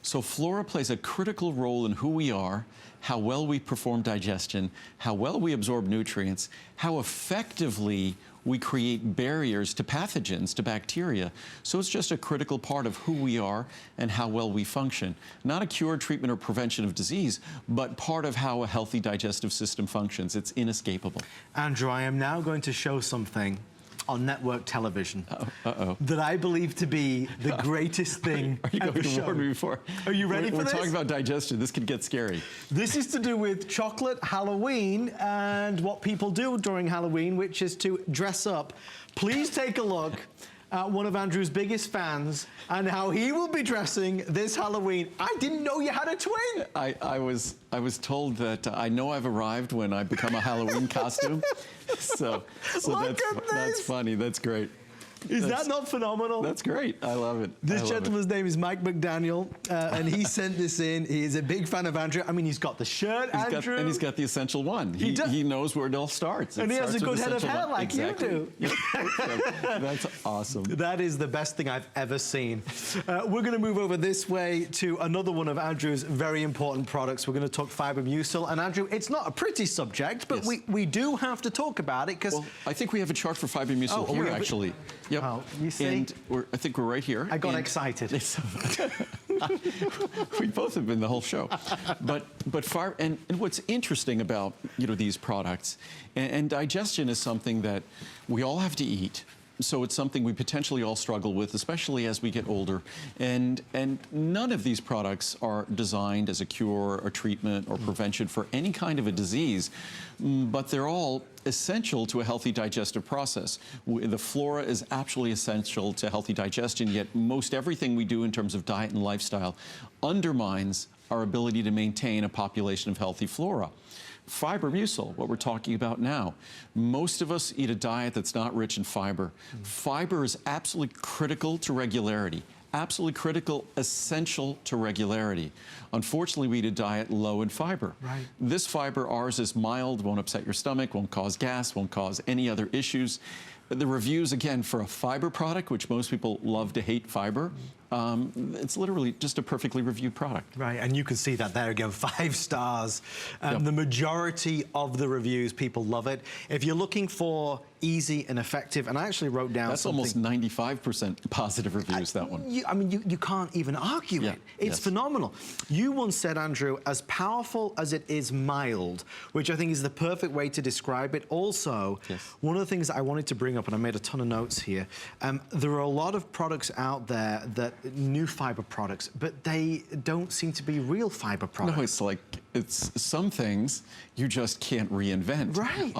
So flora plays a critical role in who we are, how well we perform digestion, how well we absorb nutrients, how effectively we create barriers to pathogens, to bacteria. So it's just a critical part of who we are and how well we function. Not a cure, treatment, or prevention of disease, but part of how a healthy digestive system functions. It's inescapable. Andrew, I am now going to show something on network television that I believe to be the greatest thing Are you ever going to warn shown. me before? Are you ready for We're this? talking about digestion. This could get scary. This is to do with chocolate, Halloween, and what people do during Halloween, which is to dress up. Please take a look at one of Andrew's biggest fans and how he will be dressing this Halloween. I didn't know you had a twin. I was told that I know I've arrived when I become a Halloween costume. So Look at that's this. funny. That's great. Is that not phenomenal? That's great. I love it. This I love it. gentleman's name is Mike McDaniel, and he sent this in. He is a big fan of Andrew. I mean, he's got the shirt, Andrew. And he's got the essential one. He does. He knows where it all starts. And he has a good head of hair like you do. Yep. That's awesome. That is the best thing I've ever seen. We're going to move over this way to another one of Andrew's very important products. We're going to talk Fibromucil. And Andrew, it's not a pretty subject, but Yes. we do have to talk about it because... Well, I think we have a chart for Fibromucil Oh, here, we- actually. Yep. Oh, you see? And I think we're right here. I got And excited. we both have been the whole show. But and what's interesting about these products, and digestion is something that we all have to eat. So it's something we potentially all struggle with, especially as we get older. And none of these products are designed as a cure or treatment or prevention for any kind of a disease, but they're all essential to a healthy digestive process. The flora is absolutely essential to healthy digestion, yet most everything we do in terms of diet and lifestyle undermines our ability to maintain a population of healthy flora. Fibromucil, what we're talking about now. Most of us eat a diet that's not rich in fiber. Fiber is absolutely critical to regularity. Absolutely critical, essential to regularity. Unfortunately, we eat a diet low in fiber. Right. This fiber, ours, is mild, won't upset your stomach, won't cause gas, won't cause any other issues. The reviews, again, for a fiber product, which most people love to hate fiber, it's literally just a perfectly reviewed product. Right, and you can see that there again, 5 stars. Yep. The majority of the reviews, people love it. If you're looking for easy and effective, and I actually wrote down That's something. almost 95% positive reviews, that one. You can't even argue Yeah, it. It's yes. phenomenal. You once said, Andrew, as powerful as it is mild, which I think is the perfect way to describe it. Also, Yes. one of the things I wanted to bring up, and I made a ton of notes here, there are a lot of products out there that new fiber products, but they don't seem to be real fiber products. No, it's like, it's some things you just can't reinvent. Right.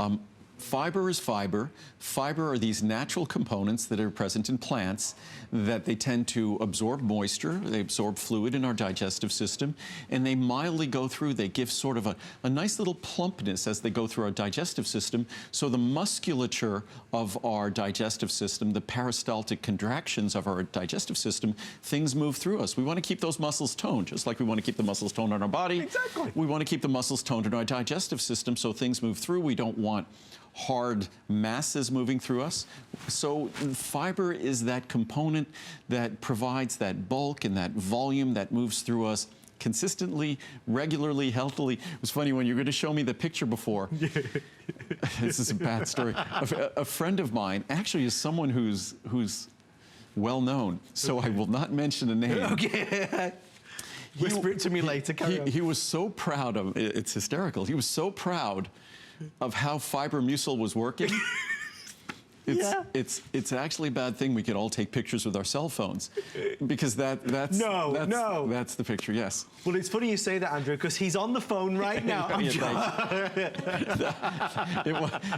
Fiber is fiber. Fiber are these natural components that are present in plants that they tend to absorb moisture, they absorb fluid in our digestive system, and they mildly go through, they give sort of a nice little plumpness as they go through our digestive system. So the musculature of our digestive system, the peristaltic contractions of our digestive system, things move through us. We want to keep those muscles toned, just like we want to keep the muscles toned on our body. Exactly. We want to keep the muscles toned in our digestive system so things move through. We don't want hard masses moving through us. So fiber is that component that provides that bulk and that volume that moves through us consistently, regularly, healthily. It was funny when you were going to show me the picture before. This is a bad story. A friend of mine actually is someone who's well known, so I will not mention a name. Okay. Whisper it to me later, carry on. He was so proud of, it's hysterical, he was so proud of how Fiber Mucil was working. It's actually a bad thing we could all take pictures with our cell phones, because that's the picture, yes. Well, it's funny you say that, Andrew, because he's on the phone right now.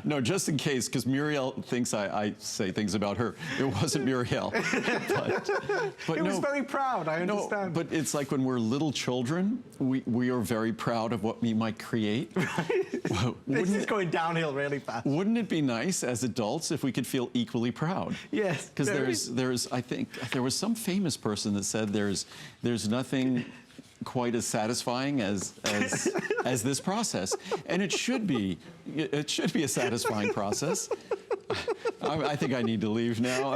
No, just in case, because Muriel thinks I say things about her. It wasn't Muriel. But He was very proud, I understand. No, but it's like when we're little children, we are very proud of what we might create. This is going downhill really fast. Wouldn't it be nice as adults if we could feel equally proud? Yes. Because there's I think there was some famous person that said there's nothing quite as satisfying as this process, and it should be a satisfying process. I think I need to leave now.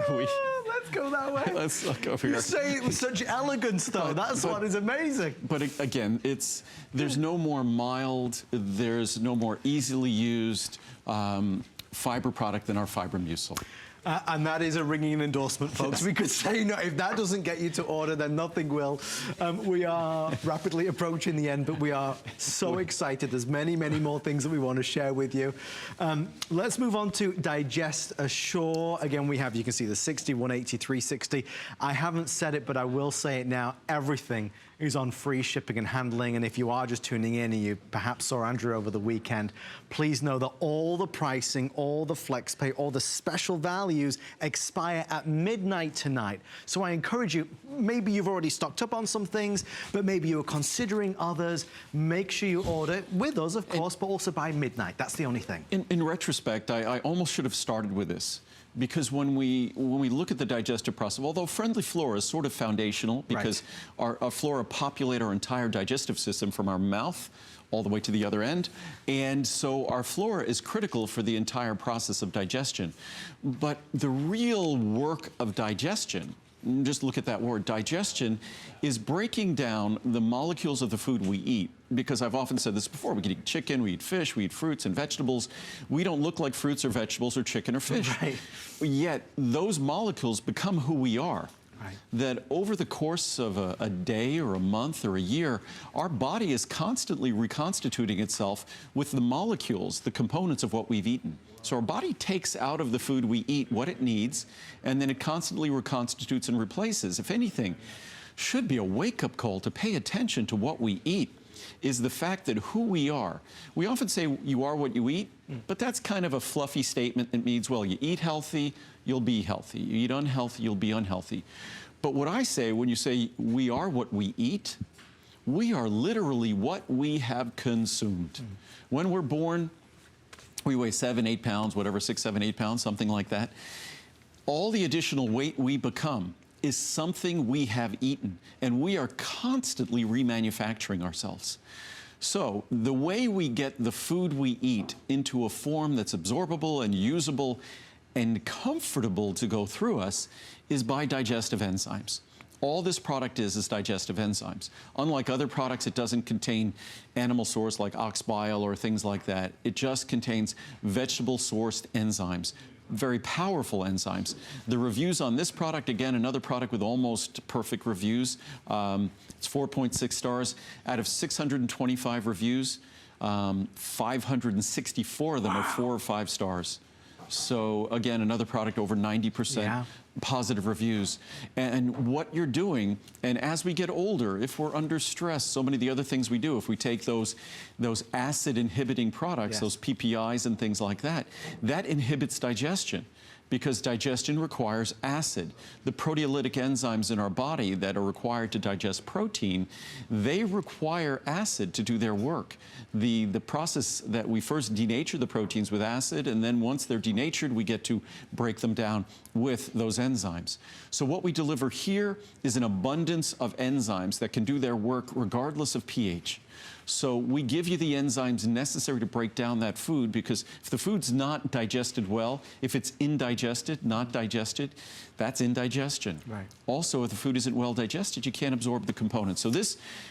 Let's go that way. Let's look over here. You say it with such elegance, though. That's what is amazing. But again, there's no more mild, there's no more easily used fiber product than our Fiber Mucil. And that is a ringing endorsement, folks. We could say no. If that doesn't get you to order, then nothing will. We are rapidly approaching the end, but we are so excited. There's many, many more things that we want to share with you. Let's move on to Digest Assure. Again, we have, you can see the 60, 180, 360. I haven't said it, but I will say it now. Everything is on free shipping and handling. And if you are just tuning in and you perhaps saw Andrew over the weekend, please know that all the pricing, all the flex pay, all the special values expire at midnight tonight. So I encourage you, maybe you've already stocked up on some things, but maybe you're considering others. Make sure you order with us, of course, but also by midnight. That's the only thing. In retrospect, I almost should have started with this, because when we look at the digestive process, although Friendly Flora is sort of foundational, because our flora populate our entire digestive system from our mouth all the way to the other end, and so our flora is critical for the entire process of digestion. But the real work of digestion, just look at that word, digestion, is breaking down the molecules of the food we eat. Because I've often said this before, we can eat chicken, we eat fish, we eat fruits and vegetables. We don't look like fruits or vegetables or chicken or fish. Right. Yet those molecules become who we are. Right. That over the course of a day or a month or a year, our body is constantly reconstituting itself with the molecules, the components of what we've eaten. So our body takes out of the food we eat what it needs, and then it constantly reconstitutes and replaces. If anything, should be a wake-up call to pay attention to what we eat, is the fact that who we are. We often say you are what you eat, but that's kind of a fluffy statement that means, well, you eat healthy, you'll be healthy. You eat unhealthy, you'll be unhealthy. But what I say when you say we are what we eat, we are literally what we have consumed. When we're born, we weigh 7, 8 pounds, whatever, 6, 7, 8 pounds, something like that. All the additional weight we become is something we have eaten, and we are constantly remanufacturing ourselves. So the way we get the food we eat into a form that's absorbable and usable and comfortable to go through us is by digestive enzymes. All this product is digestive enzymes. Unlike other products, it doesn't contain animal source like ox bile or things like that. It just contains vegetable-sourced enzymes. Very powerful enzymes. The reviews on this product, again, another product with almost perfect reviews. It's 4.6 stars. Out of 625 reviews, 564 of them are 4 or 5 stars. So again, another product over 90% positive reviews. And what you're doing, and as we get older, if we're under stress, so many of the other things we do, if we take those acid inhibiting products, those PPIs and things like that, that inhibits digestion, because digestion requires acid. The proteolytic enzymes in our body that are required to digest protein, they require acid to do their work. The process that we first denature the proteins with acid, and then once they're denatured, we get to break them down with those enzymes. So what we deliver here is an abundance of enzymes that can do their work regardless of pH. So we give you the enzymes necessary to break down that food, because if the food's not digested well, if it's indigested, not digested, that's indigestion. Right. Also, if the food isn't well digested, you can't absorb the components. So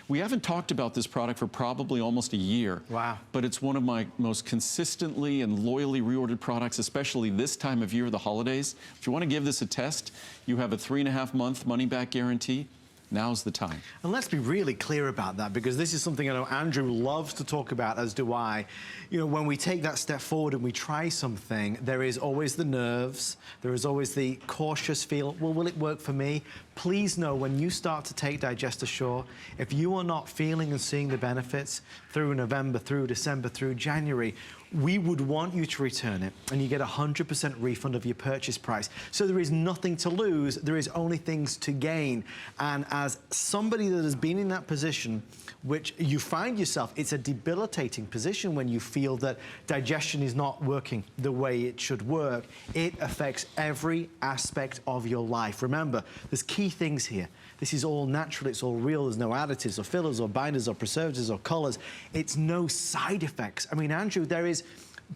we haven't talked about this product for probably almost a year. Wow. But it's one of my most consistently and loyally reordered products, especially this time of year, the holidays. If you want to give this a test, you have a 3.5-month money-back guarantee. Now's the time. And let's be really clear about that, because this is something I know Andrew loves to talk about, as do I. You know, when we take that step forward and we try something, there is always the nerves, there is always the cautious feel, well, will it work for me? Please know, when you start to take DigestAssure, if you are not feeling and seeing the benefits through November, through December, through January, we would want you to return it, and you get 100% refund of your purchase price. So there is nothing to lose, there is only things to gain. And as somebody that has been in that position, which you find yourself, it's a debilitating position when you feel that digestion is not working the way it should work. It affects every aspect of your life. Remember, there's key things here. This is all natural, it's all real, there's no additives or fillers or binders or preservatives or colors. It's no side effects. I mean, Andrew, there is,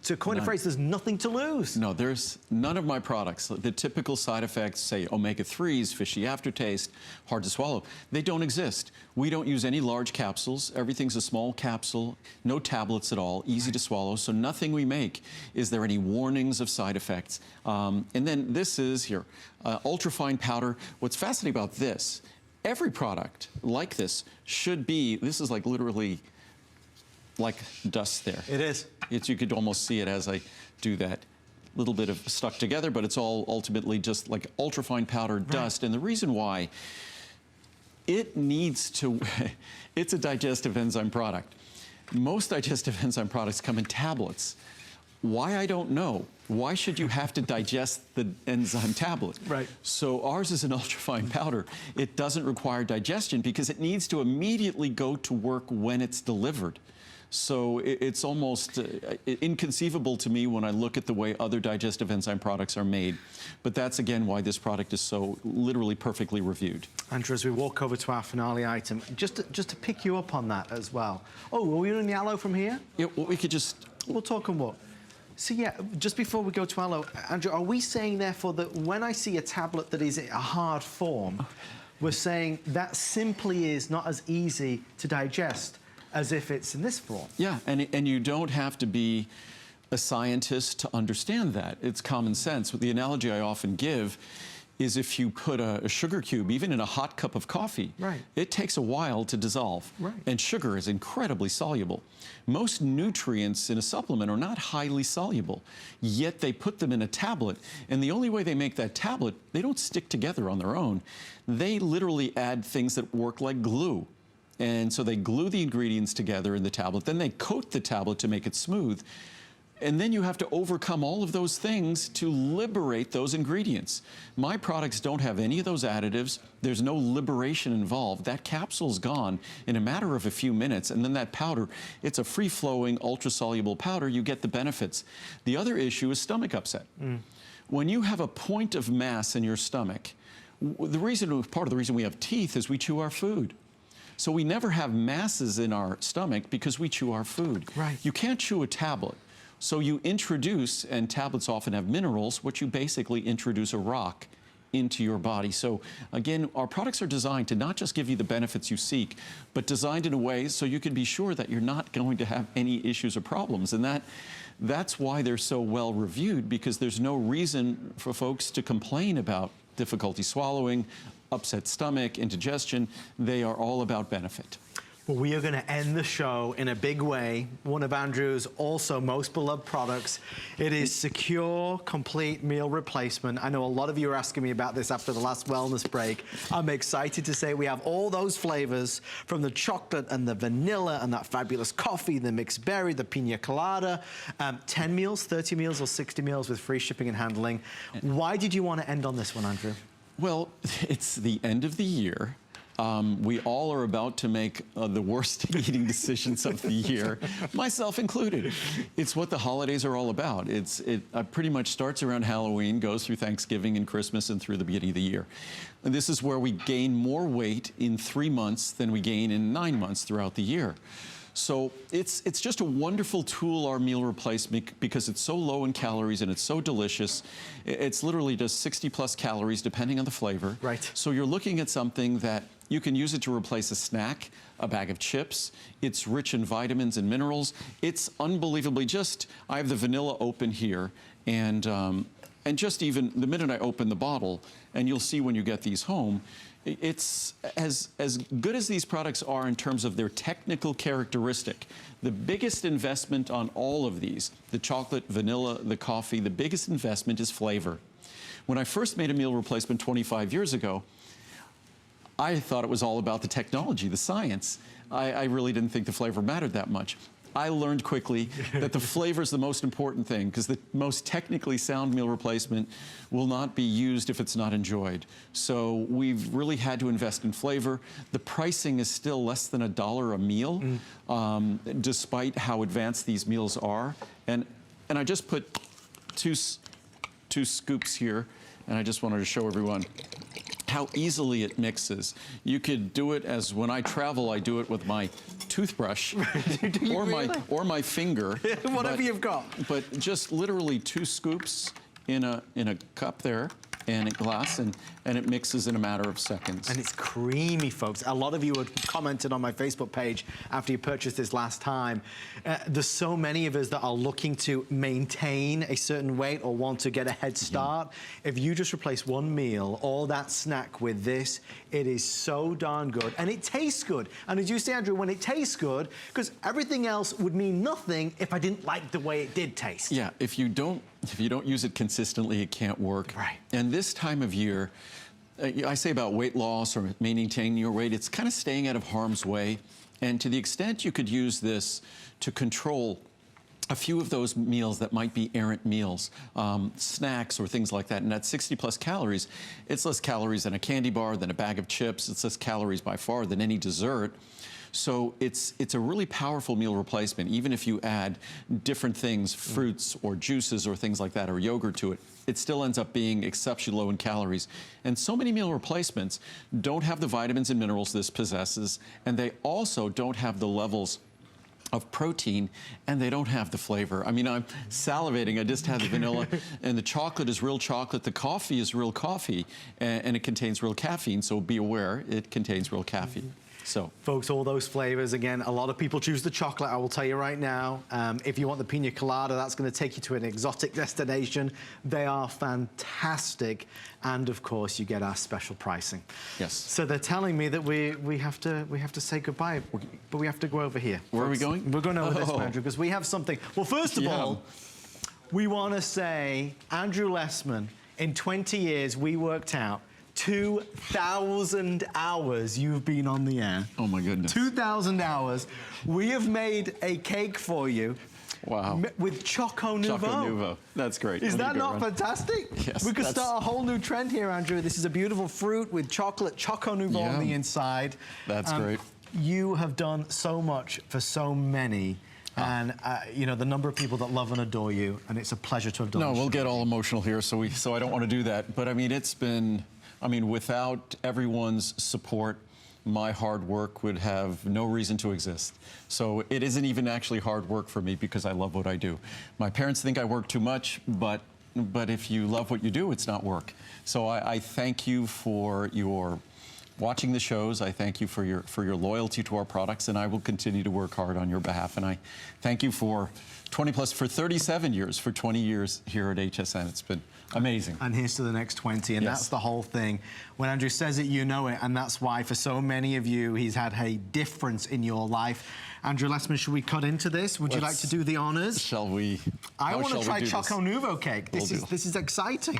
to coin a phrase, there's nothing to lose. No, there's none of my products. The typical side effects, say omega-3s, fishy aftertaste, hard to swallow, they don't exist. We don't use any large capsules. Everything's a small capsule, no tablets at all, easy to swallow. So nothing we make is there any warnings of side effects. And then this is here, ultrafine powder. What's fascinating about this, every product like this should be, this is like literally like dust there. It is. You could almost see it as I do that. A little bit of stuck together, but it's all ultimately just like ultrafine powder dust. And the reason why, it needs to, it's a digestive enzyme product. Most digestive enzyme products come in tablets. Why, I don't know. Why should you have to digest the enzyme tablet? Right. So ours is an ultrafine powder. It doesn't require digestion because it needs to immediately go to work when it's delivered. So it's almost inconceivable to me when I look at the way other digestive enzyme products are made. But that's, again, why this product is so literally perfectly reviewed. Andrew, as we walk over to our finale item, just to pick you up on that as well. Oh, are we doing the aloe from here? Yeah, well, we could just... We'll talk on what? So yeah, just before we go to aloe, Andrew, are we saying therefore that when I see a tablet that is a hard form, we're saying that simply is not as easy to digest as if it's in this form? Yeah, and you don't have to be a scientist to understand that. It's common sense. The analogy I often give is if you put a sugar cube, even in a hot cup of coffee, it takes a while to dissolve. And sugar is incredibly soluble. Most nutrients in a supplement are not highly soluble, yet they put them in a tablet, and the only way they make that tablet, they don't stick together on their own. They literally add things that work like glue. And so they glue the ingredients together in the tablet, then they coat the tablet to make it smooth. And then you have to overcome all of those things to liberate those ingredients. My products don't have any of those additives. There's no liberation involved. That capsule's gone in a matter of a few minutes, and then that powder, it's a free-flowing, ultra-soluble powder. You get the benefits. The other issue is stomach upset. When you have a point of mass in your stomach, part of the reason we have teeth is we chew our food. So we never have masses in our stomach because we chew our food. You can't chew a tablet. So you introduce, and tablets often have minerals, what you basically introduce a rock into your body. So again, our products are designed to not just give you the benefits you seek, but designed in a way so you can be sure that you're not going to have any issues or problems. And that's why they're so well reviewed, because there's no reason for folks to complain about difficulty swallowing, upset stomach, indigestion. They are all about benefit. Well, we are going to end the show in a big way. One of Andrew's also most beloved products. It is Secure Complete Meal Replacement. I know a lot of you are asking me about this after the last wellness break. I'm excited to say we have all those flavors, from the chocolate and the vanilla and that fabulous coffee, the mixed berry, the pina colada. 10 meals, 30 meals, or 60 meals with free shipping and handling. Why did you want to end on this one, Andrew? Well, it's the end of the year. We all are about to make the worst eating decisions of the year, myself included. It's what the holidays are all about. It pretty much starts around Halloween, goes through Thanksgiving and Christmas and through the beginning of the year. And this is where we gain more weight in 3 months than we gain in 9 months throughout the year. So it's just a wonderful tool, our meal replacement, because it's so low in calories and it's so delicious. It's literally just 60 plus calories depending on the flavor. Right. So you're looking at something that you can use it to replace a snack, a bag of chips. It's rich in vitamins and minerals. It's unbelievably I have the vanilla open here, and just even the minute I open the bottle, and you'll see when you get these home, it's as good as these products are in terms of their technical characteristic. The biggest investment on all of these, the chocolate, vanilla, the coffee, the biggest investment is flavor. When I first made a meal replacement 25 years ago, I thought it was all about the technology, the science. I really didn't think the flavor mattered that much. I learned quickly that the flavor is the most important thing, because the most technically sound meal replacement will not be used if it's not enjoyed. So we've really had to invest in flavor. The pricing is still less than $1 a meal, despite how advanced these meals are. And I just put two scoops here, and I just wanted to show everyone how easily it mixes. You could do it as, when I travel, I do it with my toothbrush or my finger. Whatever you've got. But just literally 2 scoops in a cup there, and a glass, and it mixes in a matter of seconds. And it's creamy, folks. A lot of you had commented on my Facebook page after you purchased this last time. There's so many of us that are looking to maintain a certain weight or want to get a head start. If you just replace one meal or that snack with this, it is so darn good. And it tastes good. And as you say, Andrew, when it tastes good, because everything else would mean nothing if I didn't like the way it did taste. Yeah, if you don't use it consistently, it can't work. Right. And this time of year, I say about weight loss or maintaining your weight, it's kind of staying out of harm's way. And to the extent you could use this to control a few of those meals that might be errant meals, snacks or things like that, and at 60 plus calories, it's less calories than a candy bar, than a bag of chips, it's less calories by far than any dessert. So it's a really powerful meal replacement, even if you add different things, fruits or juices or things like that, or yogurt to it. It still ends up being exceptionally low in calories. And so many meal replacements don't have the vitamins and minerals this possesses, and they also don't have the levels of protein, and they don't have the flavor. I mean, I'm salivating. I just had the vanilla, and the chocolate is real chocolate. The coffee is real coffee, and it contains real caffeine, so be aware, it contains real caffeine. So, folks, all those flavors, again, a lot of people choose the chocolate, I will tell you right now. If you want the pina colada, that's going to take you to an exotic destination. They are fantastic. And of course, you get our special pricing. Yes. So they're telling me that we have to say goodbye, but we have to go over here. Where are we going? We're going over this, Andrew, because we have something. Well, first of all, we want to say, Andrew Lessman, in 20 years, we worked out 2,000 hours you've been on the air. Oh my goodness. 2,000 hours. We have made a cake for you. Wow. With Choco Nouveau. Choco Nouveau. That's great. Is that not fantastic? Yes. We could start a whole new trend here, Andrew. This is a beautiful fruit with chocolate, Choco Nouveau on the inside. That's great. You have done so much for so many. And, you know, the number of people that love and adore you, and it's a pleasure to have done this. No, we'll get all emotional here, so I don't want to do that. But, I mean, it's been... I mean, without everyone's support, my hard work would have no reason to exist. So it isn't even actually hard work for me because I love what I do. My parents think I work too much, but but if you love what you do, it's not work. So I thank you for your watching the shows. I thank you for your loyalty to our products, and I will continue to work hard on your behalf. And I thank you for 37 years, for 20 years here at HSN. It's been amazing. And here's to the next 20, and Yes. that's the whole thing. When Andrew says it, you know it, and that's why for so many of you, he's had a difference in your life. Andrew Lessman, should we cut into this? Would you like to do the honors? Shall we? I how want shall to we try do Choco this? Nouveau cake. This is exciting.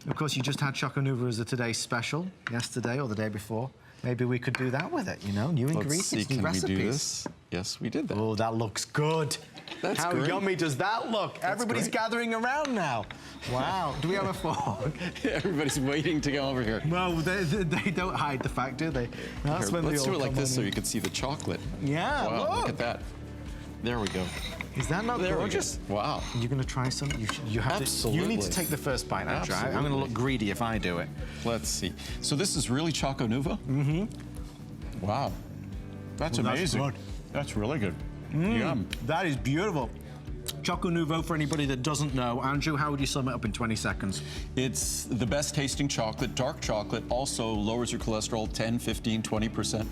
Of course, you just had Choco Nouveau as a today's special yesterday or the day before. Maybe we could do that with it, you know, new ingredients, Let's see, new can recipes. we do this? Yes, we did that. Oh, that looks good. That's How great. yummy does that look? Everybody's great. gathering around now. Wow. Do we have a fork? Everybody's waiting to go over here. Well, they don't hide the fact, do they? That's Here, when let's they do all it like come this on so in. you can see the chocolate. Yeah, Wow, look at that. There we go. Is that not There gorgeous? we go. Wow. You're going to try some? You have to. You need to Absolutely. take the first bite, Andrew. I'm going to Absolutely. look greedy if I do it. Let's see. So this is really Choco Nouveau? Mm-hmm. Wow. That's Well, that's amazing. good. That's really good. Yum. That is beautiful. Choco Nouveau, for anybody that doesn't know. Andrew, how would you sum it up in 20 seconds? It's the best tasting chocolate. Dark chocolate also lowers your cholesterol 10, 15, 20%.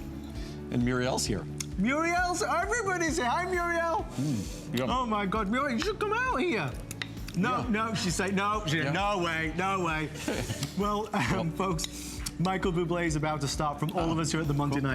And Muriel's here. Muriel's, everybody's here. Hi, Muriel. Yum. Oh, my God. Muriel, you should come out here. No, Yeah. no, she said no. She said, Yeah. no way, no way. Well, folks, Michael Bublé is about to start from all of us here at the Monday Night.